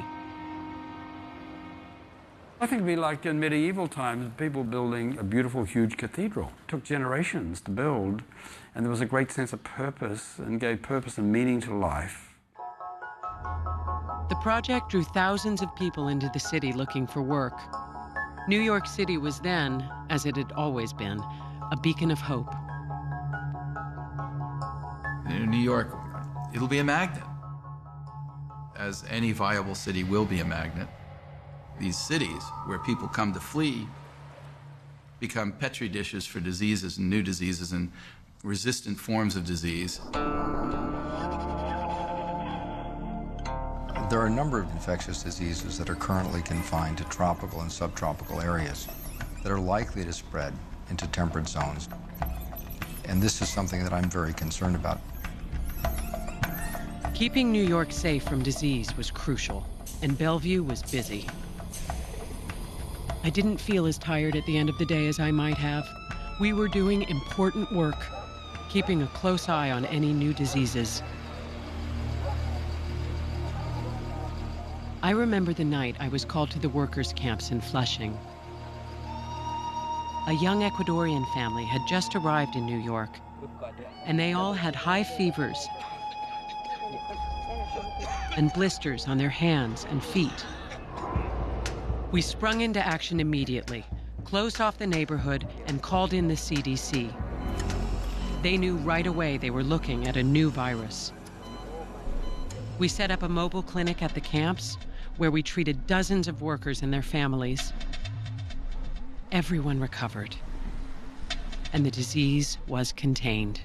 I think it'd be like in medieval times, people building a beautiful, huge cathedral. It took generations to build, and there was a great sense of purpose and gave purpose and meaning to life. The project drew thousands of people into the city looking for work. New York City was then, as it had always been, a beacon of hope. In New York, it'll be a magnet, as any viable city will be a magnet. These cities where people come to flee become petri dishes for diseases and new diseases and resistant forms of disease. There are a number of infectious diseases that are currently confined to tropical and subtropical areas that are likely to spread into temperate zones. And this is something that I'm very concerned about. Keeping New York safe from disease was crucial, and Bellevue was busy. I didn't feel as tired at the end of the day as I might have. We were doing important work, keeping a close eye on any new diseases. I remember the night I was called to the workers' camps in Flushing. A young Ecuadorian family had just arrived in New York, and they all had high fevers and blisters on their hands and feet. We sprung into action immediately, closed off the neighborhood, and called in the CDC. They knew right away they were looking at a new virus. We set up a mobile clinic at the camps, where we treated dozens of workers and their families. Everyone recovered, and the disease was contained.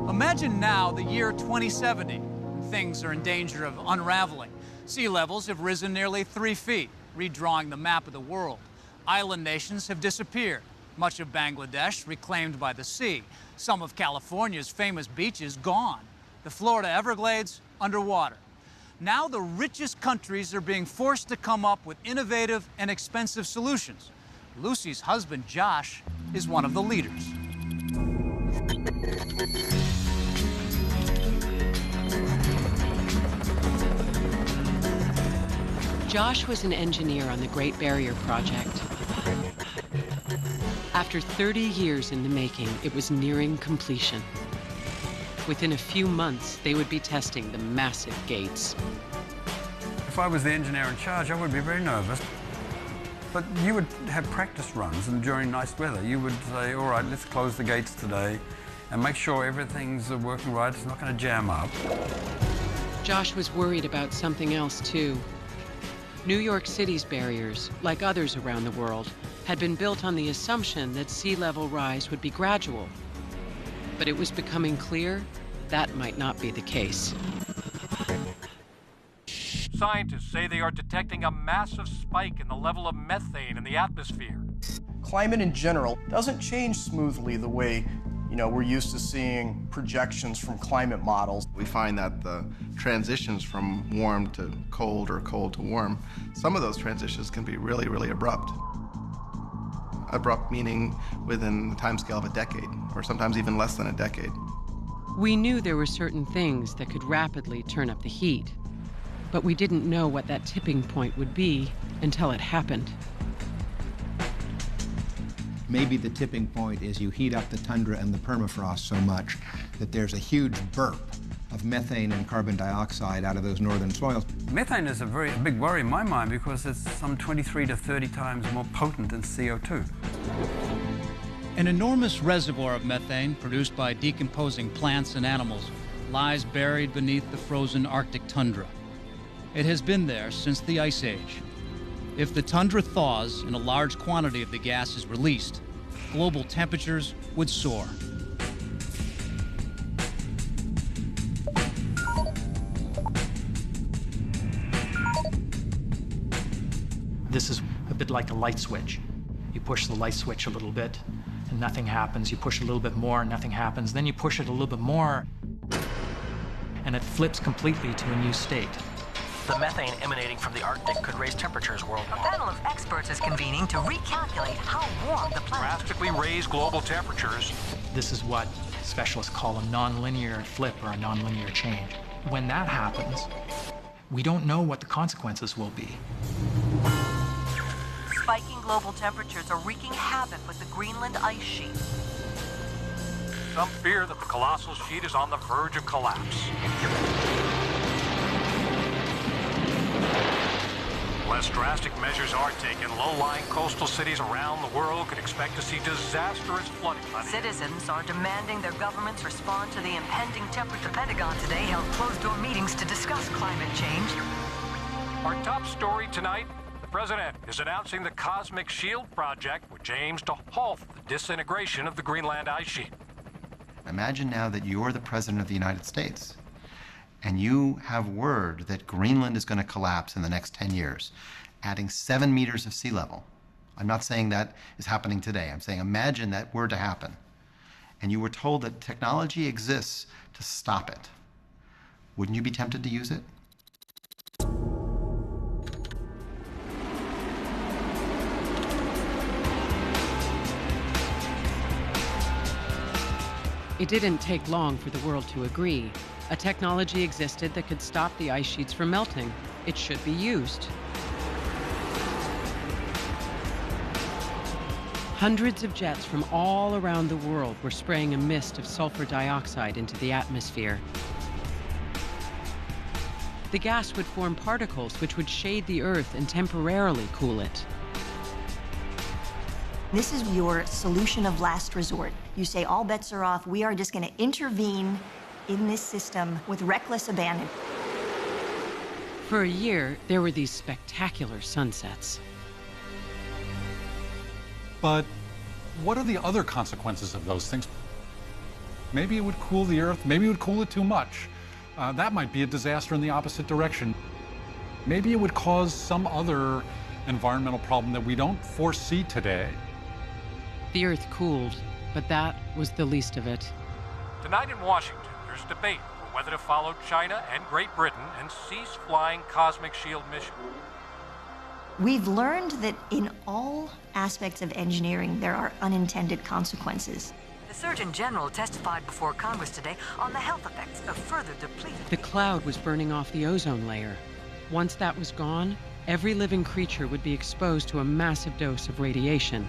Imagine now the year 2070, and things are in danger of unraveling. Sea levels have risen nearly 3 feet, redrawing the map of the world. Island nations have disappeared. Much of Bangladesh reclaimed by the sea. Some of California's famous beaches gone. The Florida Everglades underwater. Now the richest countries are being forced to come up with innovative and expensive solutions. Lucy's husband, Josh, is one of the leaders. Josh was an engineer on the Great Barrier Project. After 30 years in the making, it was nearing completion. Within a few months, they would be testing the massive gates. If I was the engineer in charge, I would be very nervous. But you would have practice runs, and during nice weather, you would say, all right, let's close the gates today and make sure everything's working right, it's not going to jam up. Josh was worried about something else, too. New York City's barriers, like others around the world, had been built on the assumption that sea level rise would be gradual. But it was becoming clear that might not be the case. Scientists say they are detecting a massive spike in the level of methane in the atmosphere. Climate in general doesn't change smoothly the way we're used to seeing projections from climate models. We find that the transitions from warm to cold or cold to warm, some of those transitions can be really, really abrupt. Abrupt meaning within the timescale of a decade, or sometimes even less than a decade. We knew there were certain things that could rapidly turn up the heat, but we didn't know what that tipping point would be until it happened. Maybe the tipping point is you heat up the tundra and the permafrost so much that there's a huge burp of methane and carbon dioxide out of those northern soils. Methane is a big worry in my mind because it's some 23 to 30 times more potent than CO2. An enormous reservoir of methane produced by decomposing plants and animals lies buried beneath the frozen Arctic tundra. It has been there since the Ice Age. If the tundra thaws and a large quantity of the gas is released, global temperatures would soar. This is a bit like a light switch. You push the light switch a little bit and nothing happens. You push a little bit more and nothing happens. Then you push it a little bit more and it flips completely to a new state. The methane emanating from the Arctic could raise temperatures worldwide. A panel of experts is convening to recalculate how warm the planet drastically raise global temperatures. This is what specialists call a nonlinear flip or a nonlinear change. When that happens, we don't know what the consequences will be. Spiking global temperatures are wreaking havoc with the Greenland ice sheet. Some fear that the colossal sheet is on the verge of collapse. Unless drastic measures are taken, low-lying coastal cities around the world could expect to see disastrous flooding. Citizens are demanding their governments respond to the impending temperature. The Pentagon today held closed-door meetings to discuss climate change. Our top story tonight, the President is announcing the Cosmic Shield Project, which aims to halt the disintegration of the Greenland ice sheet. Imagine now that you're the President of the United States, and you have word that Greenland is going to collapse in the next 10 years, adding 7 meters of sea level. I'm not saying that is happening today. I'm saying imagine that were to happen. And you were told that technology exists to stop it. Wouldn't you be tempted to use it? It didn't take long for the world to agree. A technology existed that could stop the ice sheets from melting. It should be used. Hundreds of jets from all around the world were spraying a mist of sulfur dioxide into the atmosphere. The gas would form particles which would shade the Earth and temporarily cool it. This is your solution of last resort. You say all bets are off. We are just going to intervene in this system with reckless abandon. For a year, there were these spectacular sunsets. But what are the other consequences of those things? Maybe it would cool the Earth, maybe it would cool it too much. That might be a disaster in the opposite direction. Maybe it would cause some other environmental problem that we don't foresee today. The Earth cooled, but that was the least of it. Tonight in Washington, there's debate over whether to follow China and Great Britain and cease flying Cosmic Shield mission. We've learned that in all aspects of engineering, there are unintended consequences. The Surgeon General testified before Congress today on the health effects of further depleted. The cloud was burning off the ozone layer. Once that was gone, every living creature would be exposed to a massive dose of radiation.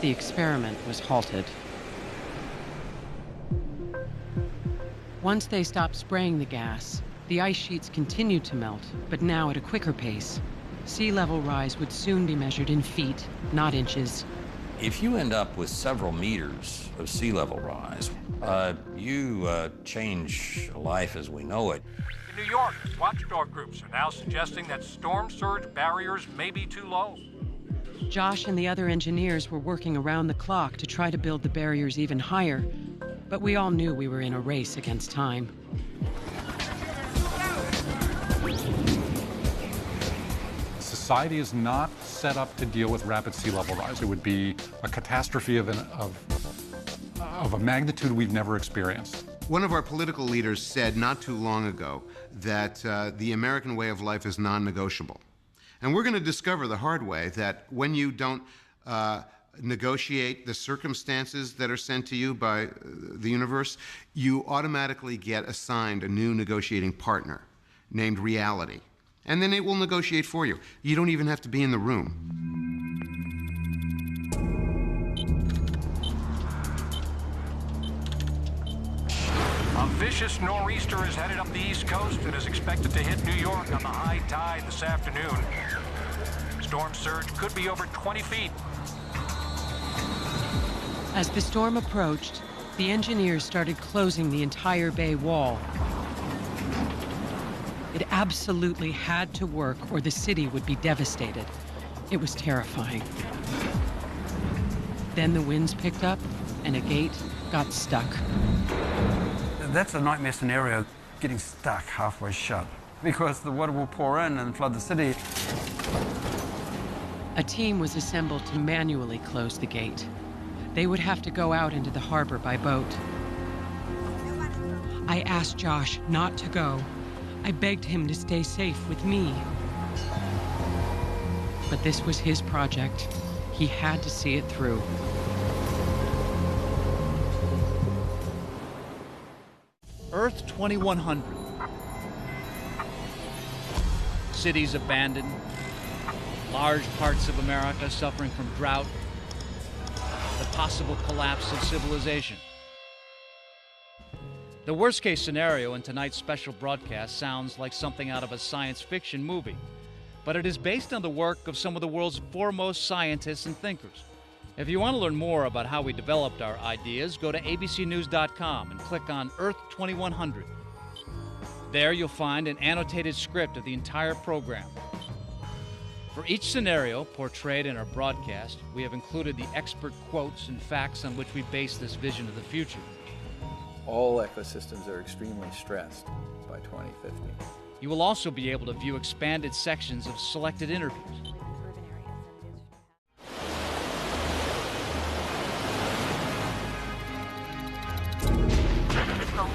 The experiment was halted. Once they stopped spraying the gas, the ice sheets continued to melt, but now at a quicker pace. Sea level rise would soon be measured in feet, not inches. If you end up with several meters of sea level rise, You change life as we know it. In New York, watchdog groups are now suggesting that storm surge barriers may be too low. Josh and the other engineers were working around the clock to try to build the barriers even higher, but we all knew we were in a race against time. Society is not set up to deal with rapid sea level rise. It would be a catastrophe of a magnitude we've never experienced. One of our political leaders said not too long ago that the American way of life is non-negotiable. And we're going to discover the hard way that when you don't negotiate the circumstances that are sent to you by the universe, you automatically get assigned a new negotiating partner named reality. And then it will negotiate for you. You don't even have to be in the room. A vicious nor'easter is headed up the East Coast and is expected to hit New York on the high tide this afternoon. Storm surge could be over 20 feet. As the storm approached, the engineers started closing the entire bay wall. It absolutely had to work or the city would be devastated. It was terrifying. Then the winds picked up and a gate got stuck. That's a nightmare scenario, getting stuck halfway shut, because the water will pour in and flood the city. A team was assembled to manually close the gate. They would have to go out into the harbor by boat. I asked Josh not to go. I begged him to stay safe with me. But this was his project. He had to see it through. Earth 2100. Cities abandoned, large parts of America suffering from drought, the possible collapse of civilization. The worst-case scenario in tonight's special broadcast sounds like something out of a science fiction movie, but it is based on the work of some of the world's foremost scientists and thinkers. If you want to learn more about how we developed our ideas, go to abcnews.com and click on Earth 2100. There you'll find an annotated script of the entire program. For each scenario portrayed in our broadcast, we have included the expert quotes and facts on which we base this vision of the future. All ecosystems are extremely stressed by 2050. You will also be able to view expanded sections of selected interviews.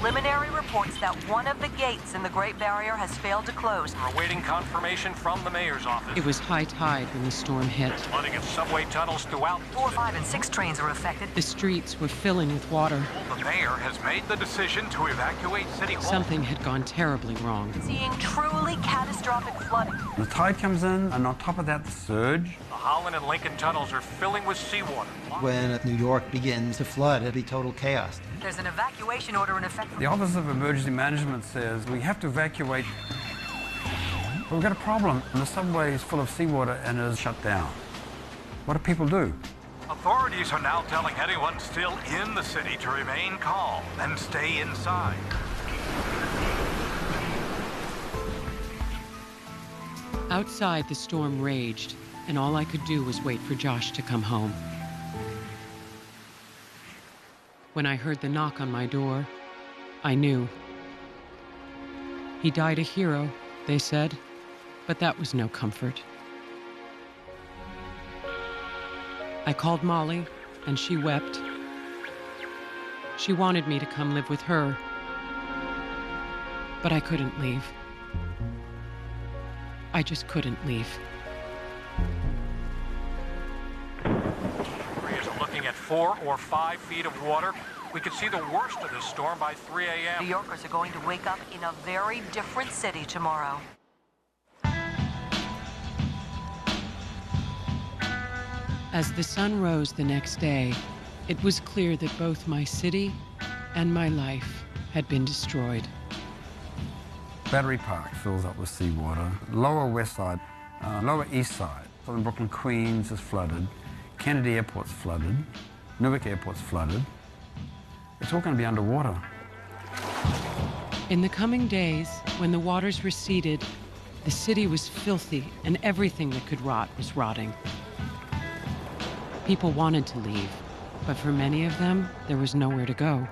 Preliminary reports that one of the gates in the Great Barrier has failed to close. We're awaiting confirmation from the mayor's office. It was high tide when the storm hit. Flooding of subway tunnels throughout. 4, 5, and 6 trains are affected. The streets were filling with water. The mayor has made the decision to evacuate City Hall. Something had gone terribly wrong. Seeing truly catastrophic flooding. The tide comes in, and on top of that, the surge. The Holland and Lincoln tunnels are filling with seawater. When New York begins to flood, it'll be total chaos. There's an evacuation order in effect. The Office of Emergency Management says we have to evacuate. But we've got a problem. The subway is full of seawater and is shut down. What do people do? Authorities are now telling anyone still in the city to remain calm and stay inside. Outside, the storm raged, and all I could do was wait for Josh to come home. When I heard the knock on my door, I knew. He died a hero, they said, but that was no comfort. I called Molly, and she wept. She wanted me to come live with her, but I couldn't leave. I just couldn't leave. Crews are looking at 4 or 5 feet of water. We could see the worst of this storm by 3 a.m. New Yorkers are going to wake up in a very different city tomorrow. As the sun rose the next day, it was clear that both my city and my life had been destroyed. Battery Park fills up with seawater. Lower West Side, Lower East Side, southern Brooklyn, Queens is flooded. Kennedy Airport's flooded. Newark Airport's flooded. It's all going to be underwater. In the coming days, when the waters receded, the city was filthy and everything that could rot was rotting. People wanted to leave, but for many of them, there was nowhere to go.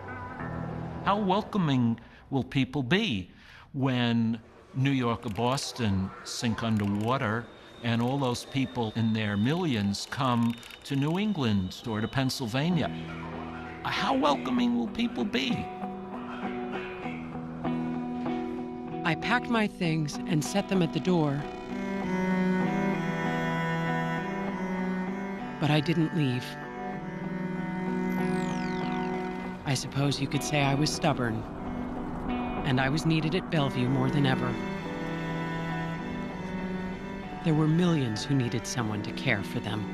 How welcoming will people be when New York or Boston sink underwater and all those people in their millions come to New England or to Pennsylvania? How welcoming will people be? I packed my things and set them at the door, but I didn't leave. I suppose you could say I was stubborn, and I was needed at Bellevue more than ever. There were millions who needed someone to care for them.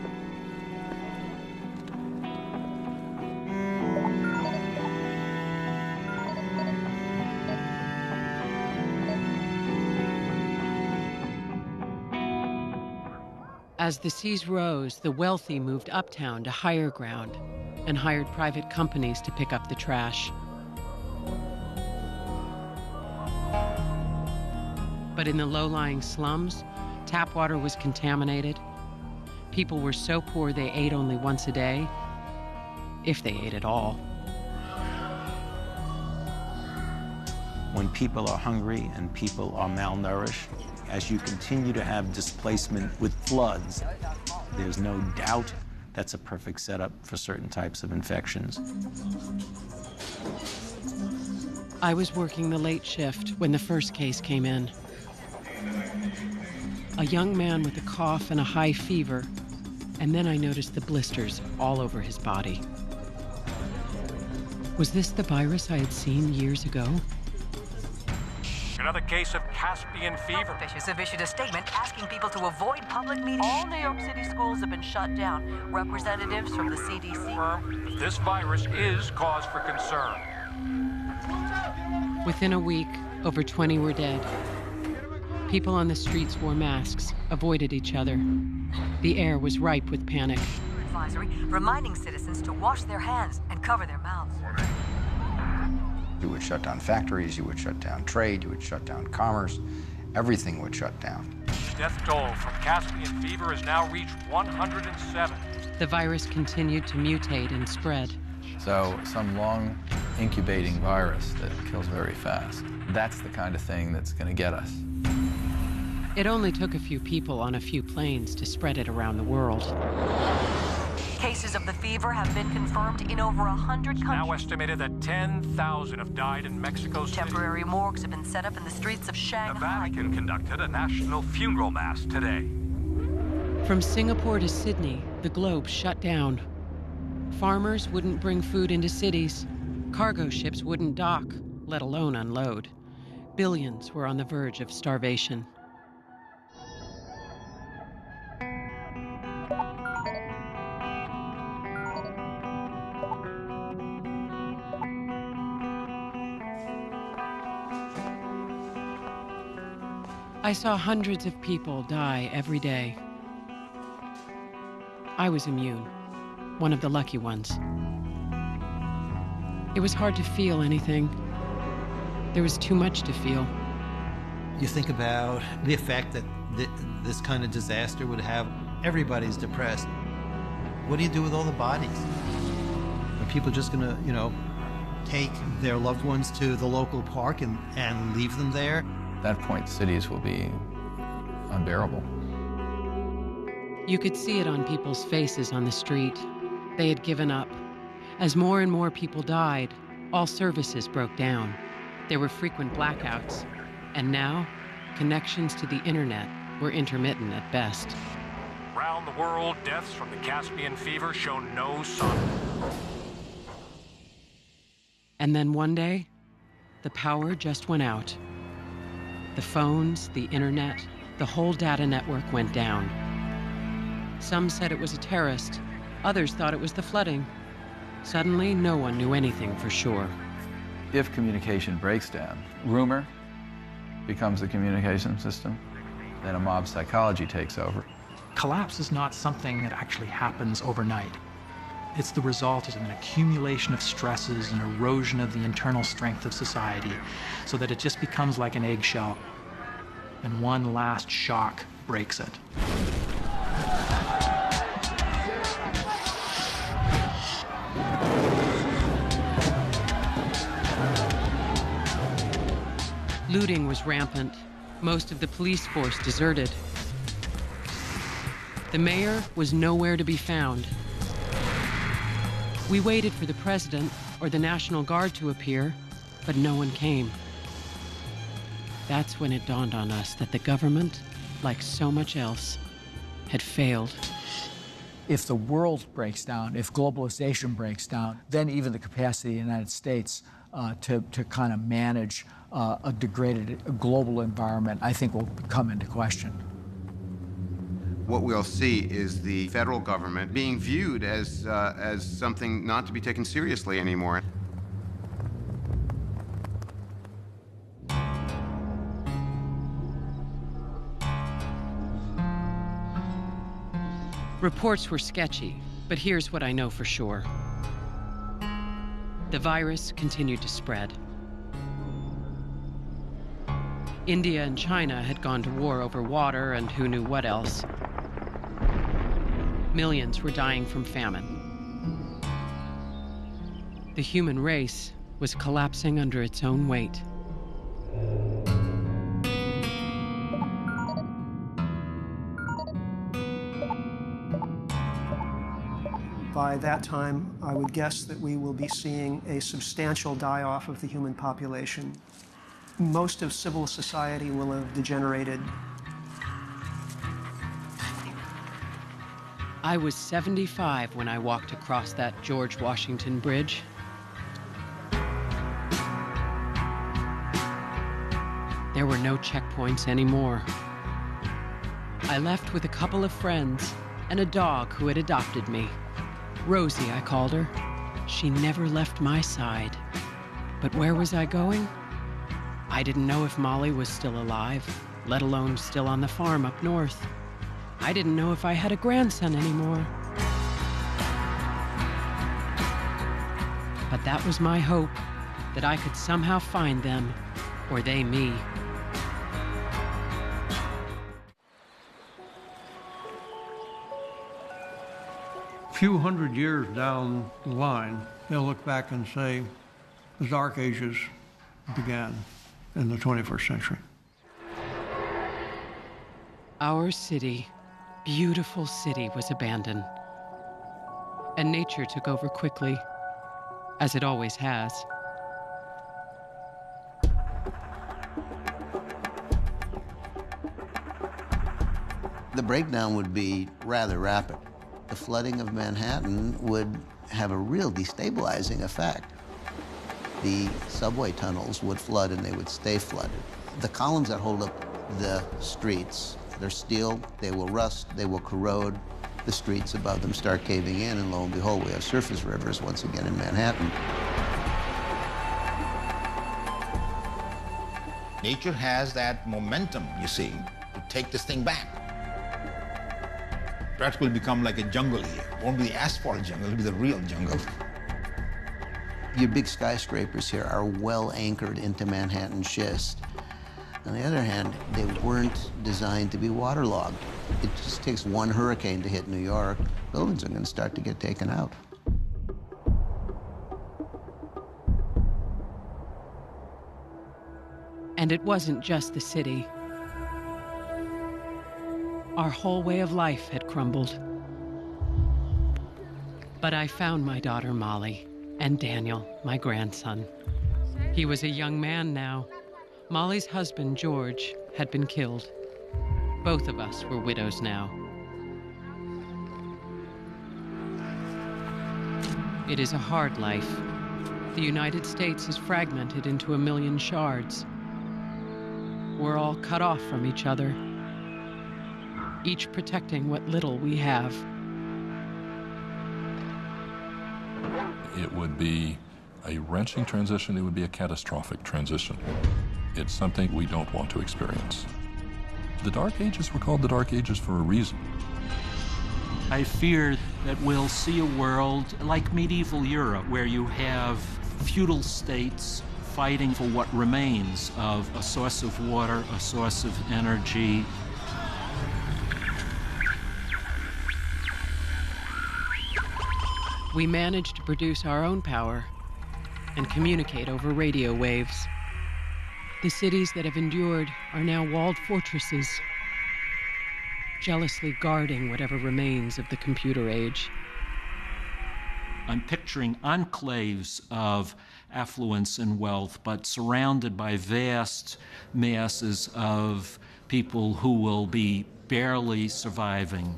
As the seas rose, the wealthy moved uptown to higher ground and hired private companies to pick up the trash. But in the low-lying slums, tap water was contaminated. People were so poor they ate only once a day, if they ate at all. When people are hungry and people are malnourished, as you continue to have displacement with floods, there's no doubt that's a perfect setup for certain types of infections. I was working the late shift when the first case came in. A young man with a cough and a high fever, and then I noticed the blisters all over his body. Was this the virus I had seen years ago? Another case of Caspian fever. Officials have issued a statement asking people to avoid public meetings. All New York City schools have been shut down. Representatives from the CDC confirm that this virus is cause for concern. Within a week, over 20 were dead. People on the streets wore masks, avoided each other. The air was ripe with panic. advisory reminding citizens to wash their hands and cover their mouths. You would shut down factories, you would shut down trade, you would shut down commerce. Everything would shut down. Death toll from Caspian fever has now reached 107. The virus continued to mutate and spread. So some long incubating virus that kills very fast. That's the kind of thing that's going to get us. It only took a few people on a few planes to spread it around the world. Cases of the fever have been confirmed in over 100 countries. Now estimated that 10,000 have died in Mexico City. Temporary morgues have been set up in the streets of Shanghai. The Vatican conducted a national funeral mass today. From Singapore to Sydney, the globe shut down. Farmers wouldn't bring food into cities. Cargo ships wouldn't dock, let alone unload. Billions were on the verge of starvation. I saw hundreds of people die every day. I was immune, one of the lucky ones. It was hard to feel anything. There was too much to feel. You think about the effect that this kind of disaster would have. Everybody's depressed. What do you do with all the bodies? Are people just gonna, take their loved ones to the local park and leave them there? At that point, cities will be unbearable. You could see it on people's faces on the street. They had given up. As more and more people died, all services broke down. There were frequent blackouts. And now, connections to the internet were intermittent at best. Around the world, deaths from the Caspian fever show no sign. And then one day, the power just went out. The phones, the internet, the whole data network went down. Some said it was a terrorist. Others thought it was the flooding. Suddenly, no one knew anything for sure. If communication breaks down, rumor becomes the communication system, then a mob psychology takes over. Collapse is not something that actually happens overnight. It's the result of an accumulation of stresses and erosion of the internal strength of society, so that it just becomes like an eggshell, and one last shock breaks it. Looting was rampant. Most of the police force deserted. The mayor was nowhere to be found. We waited for the president or the National Guard to appear, but no one came. That's when it dawned on us that the government, like so much else, had failed. If the world breaks down, if globalization breaks down, then even the capacity of the United States to kind of manage a degraded global environment, I think, will come into question. What we'll see is the federal government being viewed as something not to be taken seriously anymore. Reports were sketchy, but here's what I know for sure. The virus continued to spread. India and China had gone to war over water and who knew what else. Millions were dying from famine. The human race was collapsing under its own weight. By that time, I would guess that we will be seeing a substantial die-off of the human population. Most of civil society will have degenerated. I was 75 when I walked across that George Washington Bridge. There were no checkpoints anymore. I left with a couple of friends and a dog who had adopted me. Rosie, I called her. She never left my side. But where was I going? I didn't know if Molly was still alive, let alone still on the farm up north. I didn't know if I had a grandson anymore. But that was my hope, that I could somehow find them, or they me. A few hundred years down the line, they'll look back and say, the Dark Ages began in the 21st century. Our city, beautiful city, was abandoned. And nature took over quickly, as it always has. The breakdown would be rather rapid. The flooding of Manhattan would have a real destabilizing effect. The subway tunnels would flood and they would stay flooded. The columns that hold up the streets, they're steel, they will rust, they will corrode. The streets above them start caving in, and lo and behold, we have surface rivers once again in Manhattan. Nature has that momentum, you see, to take this thing back. Practically become like a jungle here. It won't be the asphalt jungle, it'll be the real jungle. Your big skyscrapers here are well anchored into Manhattan schist. On the other hand, they weren't designed to be waterlogged. It just takes one hurricane to hit New York. Buildings are going to start to get taken out. And it wasn't just the city. Our whole way of life had crumbled. But I found my daughter Molly and Daniel, my grandson. He was a young man now. Molly's husband, George, had been killed. Both of us were widows now. It is a hard life. The United States is fragmented into a million shards. We're all cut off from each other, each protecting what little we have. It would be a wrenching transition. It would be a catastrophic transition. It's something we don't want to experience. The Dark Ages were called the Dark Ages for a reason. I fear that we'll see a world like medieval Europe, where you have feudal states fighting for what remains of a source of water, a source of energy. We managed to produce our own power and communicate over radio waves. The cities that have endured are now walled fortresses, jealously guarding whatever remains of the computer age. I'm picturing enclaves of affluence and wealth, but surrounded by vast masses of people who will be barely surviving.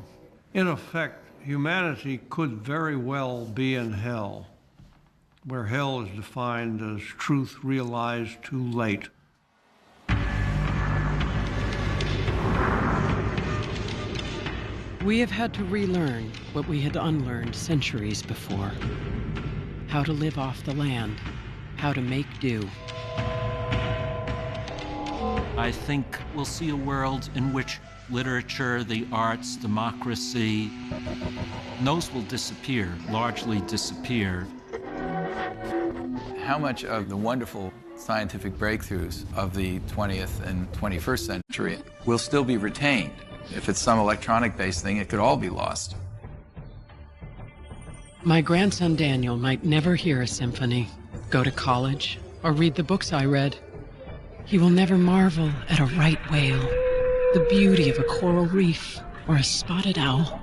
In effect, humanity could very well be in hell, where hell is defined as truth realized too late. We have had to relearn what we had unlearned centuries before. How to live off the land, how to make do. I think we'll see a world in which literature, the arts, democracy, those will disappear, largely disappear. How much of the wonderful scientific breakthroughs of the 20th and 21st century will still be retained? If it's some electronic-based thing, it could all be lost. My grandson Daniel might never hear a symphony, go to college, or read the books I read. He will never marvel at a right whale, the beauty of a coral reef, or a spotted owl.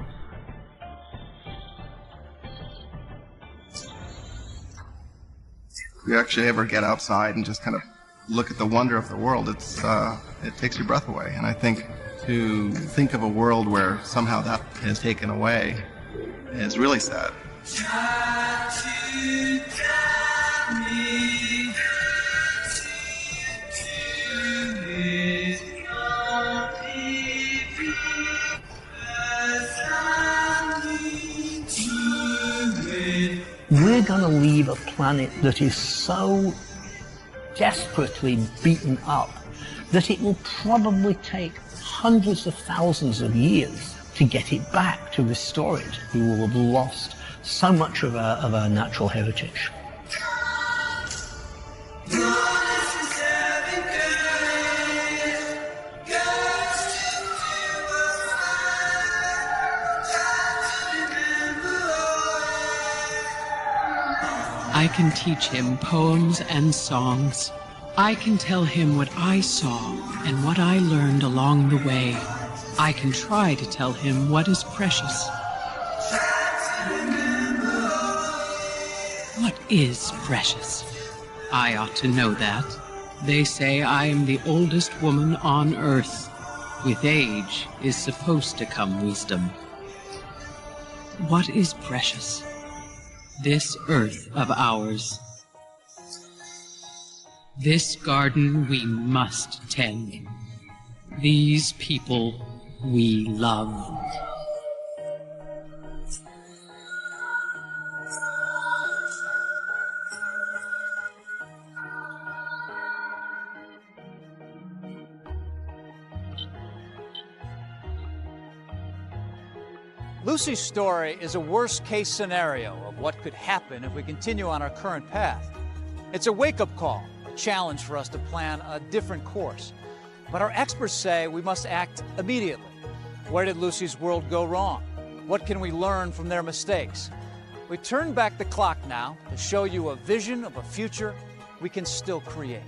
If you actually ever get outside and just kind of look at the wonder of the world, it takes your breath away. And I think to think of a world where somehow that is taken away is really sad. We're going to leave a planet that is so desperately beaten up that it will probably take hundreds of thousands of years to get it back, to restore it. We will have lost so much of our natural heritage. I can teach him poems and songs. I can tell him what I saw and what I learned along the way. I can try to tell him what is precious. What is precious? I ought to know that. They say I am the oldest woman on earth. With age is supposed to come wisdom. What is precious? This earth of ours. This garden we must tend. These people we love. Lucy's story is a worst-case scenario of what could happen if we continue on our current path. It's a wake-up call, a challenge for us to plan a different course. But our experts say we must act immediately. Where did Lucy's world go wrong? What can we learn from their mistakes? We turn back the clock now to show you a vision of a future we can still create.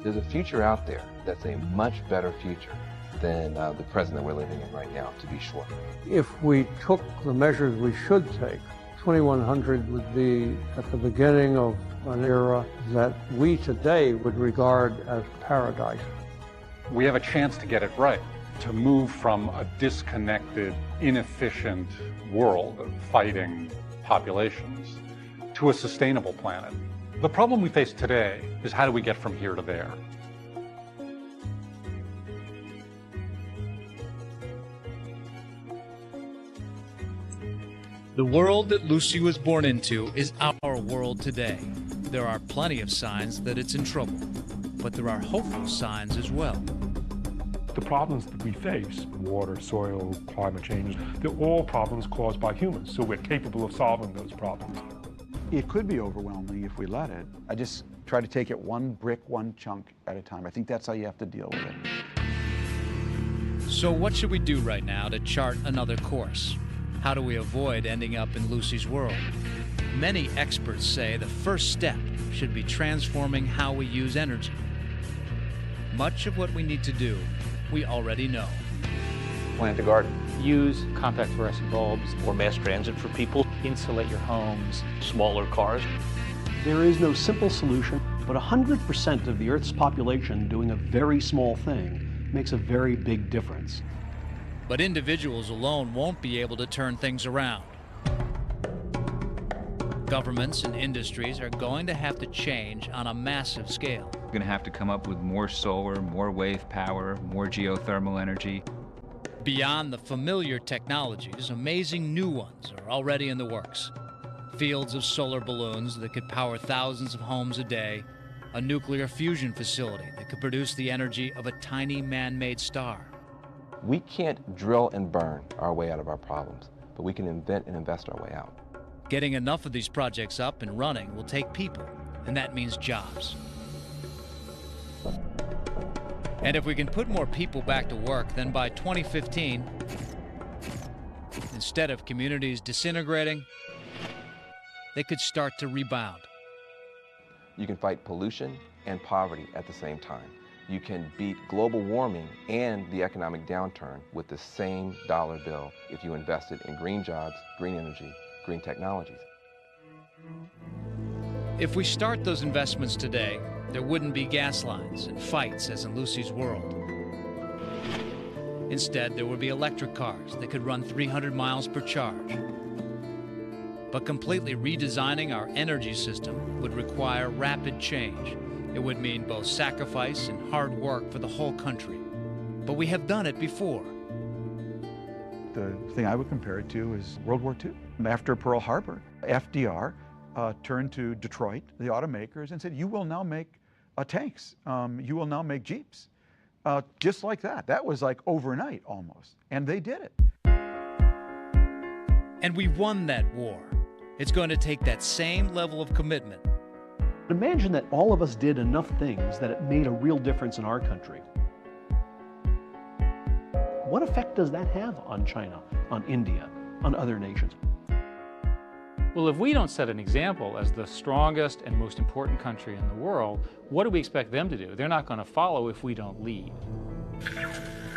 There's a future out there that's a much better future than the present that we're living in right now, to be sure. If we took the measures we should take, 2100 would be at the beginning of an era that we today would regard as paradise. We have a chance to get it right, to move from a disconnected, inefficient world of fighting populations to a sustainable planet. The problem we face today is how do we get from here to there? The world that Lucy was born into is our world today. There are plenty of signs that it's in trouble, but there are hopeful signs as well. The problems that we face, water, soil, climate change, they're all problems caused by humans, so we're capable of solving those problems. It could be overwhelming if we let it. I just try to take it one brick, one chunk at a time. I think that's how you have to deal with it. So what should we do right now to chart another course? How do we avoid ending up in Lucy's world? Many experts say the first step should be transforming how we use energy. Much of what we need to do, we already know. Plant a garden. Use compact fluorescent bulbs. Or mass transit for people. Insulate your homes. Smaller cars. There is no simple solution, but 100% of the Earth's population doing a very small thing makes a very big difference. But individuals alone won't be able to turn things around. Governments and industries are going to have to change on a massive scale. We're going to have to come up with more solar, more wave power, more geothermal energy. Beyond the familiar technologies, amazing new ones are already in the works. Fields of solar balloons that could power thousands of homes a day, a nuclear fusion facility that could produce the energy of a tiny man-made star. We can't drill and burn our way out of our problems, but we can invent and invest our way out. Getting enough of these projects up and running will take people, and that means jobs. And if we can put more people back to work, then by 2015, instead of communities disintegrating, they could start to rebound. You can fight pollution and poverty at the same time. You can beat global warming and the economic downturn with the same dollar bill if you invested in green jobs, green energy, green technologies. If we start those investments today, there wouldn't be gas lines and fights as in Lucy's world. Instead, there would be electric cars that could run 300 miles per charge. But completely redesigning our energy system would require rapid change. It would mean both sacrifice and hard work for the whole country. But we have done it before. The thing I would compare it to is World War II. After Pearl Harbor, FDR turned to Detroit, the automakers, and said, you will now make tanks. You will now make Jeeps. Just like that. That was like overnight almost. And they did it. And we won that war. It's going to take that same level of commitment. Imagine that all of us did enough things that it made a real difference in our country. What effect does that have on China, on India, on other nations? Well, if we don't set an example as the strongest and most important country in the world, what do we expect them to do? They're not going to follow if we don't lead.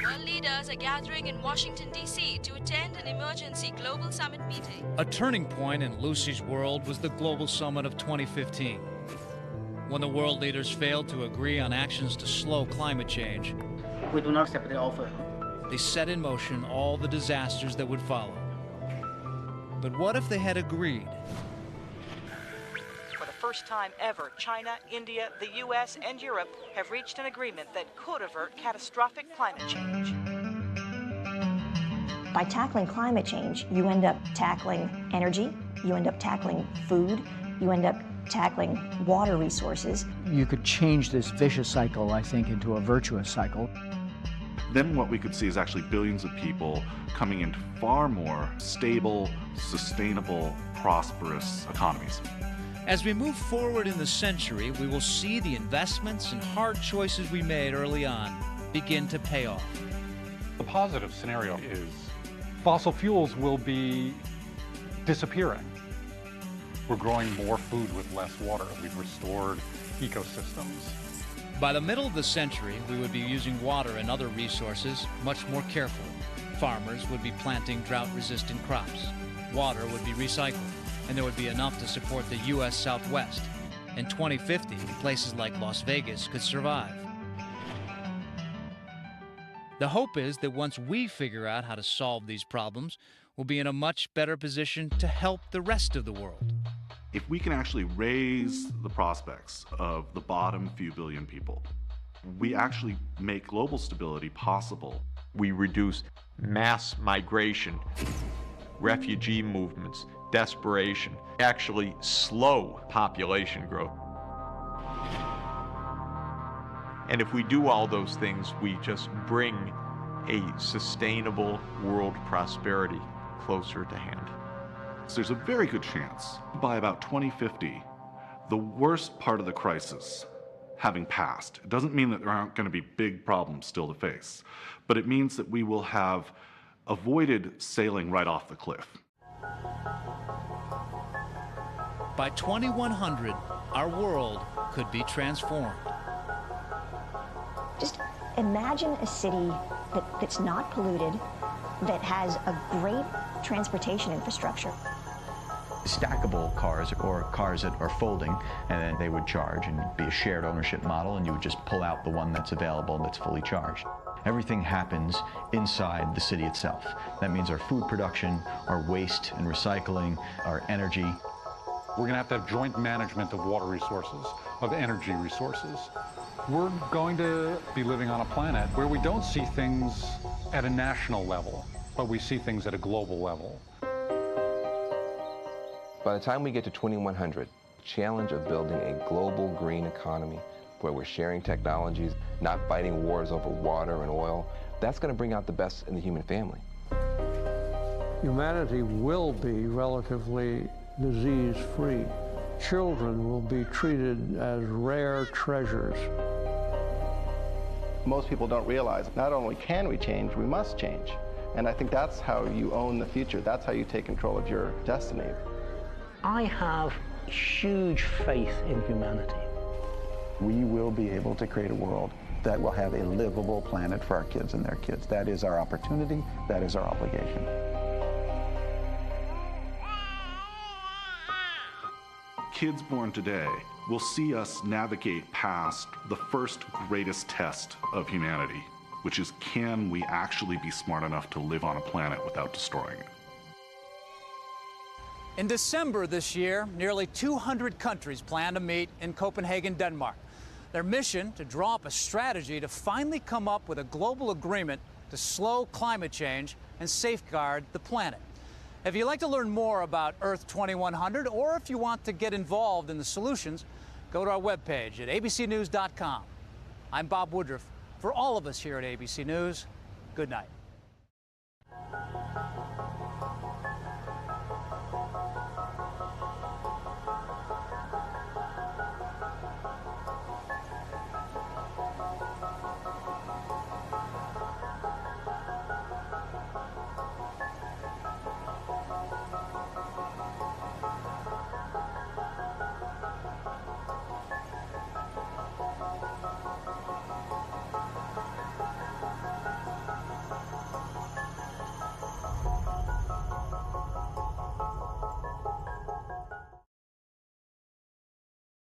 World leaders are gathering in Washington, D.C. to attend an emergency global summit meeting. A turning point in Lucy's world was the Global Summit of 2015. When the world leaders failed to agree on actions to slow climate change, we do not accept the offer. They set in motion all the disasters that would follow. But what if they had agreed? For the first time ever, China, India, the U.S., and Europe have reached an agreement that could avert catastrophic climate change. By tackling climate change, you end up tackling energy, you end up tackling food, you end up tackling water resources. You could change this vicious cycle, I think, into a virtuous cycle. Then what we could see is actually billions of people coming into far more stable, sustainable, prosperous economies. As we move forward in the century, we will see the investments and hard choices we made early on begin to pay off. The positive scenario is fossil fuels will be disappearing. We're growing more food with less water. We've restored ecosystems. By the middle of the century, we would be using water and other resources much more carefully. Farmers would be planting drought-resistant crops. Water would be recycled, and there would be enough to support the U.S. Southwest. In 2050, places like Las Vegas could survive. The hope is that once we figure out how to solve these problems, we'll be in a much better position to help the rest of the world. If we can actually raise the prospects of the bottom few billion people, we actually make global stability possible. We reduce mass migration, refugee movements, desperation, actually slow population growth. And if we do all those things, we just bring a sustainable world prosperity closer to hand. So there's a very good chance by about 2050, the worst part of the crisis having passed. It doesn't mean that there aren't going to be big problems still to face, but it means that we will have avoided sailing right off the cliff. By 2100, our world could be transformed. Just imagine a city that's not polluted, that has a great transportation infrastructure. Stackable cars, or cars that are folding, and then they would charge and be a shared ownership model, and you would just pull out the one that's available and that's fully charged. Everything happens inside the city itself. That means our food production, our waste and recycling, our energy. We're going to have joint management of water resources, of energy resources. We're going to be living on a planet where we don't see things at a national level, but we see things at a global level. By the time we get to 2100, the challenge of building a global green economy where we're sharing technologies, not fighting wars over water and oil, that's going to bring out the best in the human family. Humanity will be relatively disease-free. Children will be treated as rare treasures. Most people don't realize not only can we change, we must change. And I think that's how you own the future. That's how you take control of your destiny. I have huge faith in humanity. We will be able to create a world that will have a livable planet for our kids and their kids. That is our opportunity. That is our obligation. Kids born today will see us navigate past the first greatest test of humanity, which is, can we actually be smart enough to live on a planet without destroying it? In December this year, nearly 200 countries plan to meet in Copenhagen, Denmark. Their mission to draw up a strategy to finally come up with a global agreement to slow climate change and safeguard the planet. If you'd like to learn more about Earth 2100, or if you want to get involved in the solutions, go to our webpage at abcnews.com. I'm Bob Woodruff. For all of us here at ABC News, good night.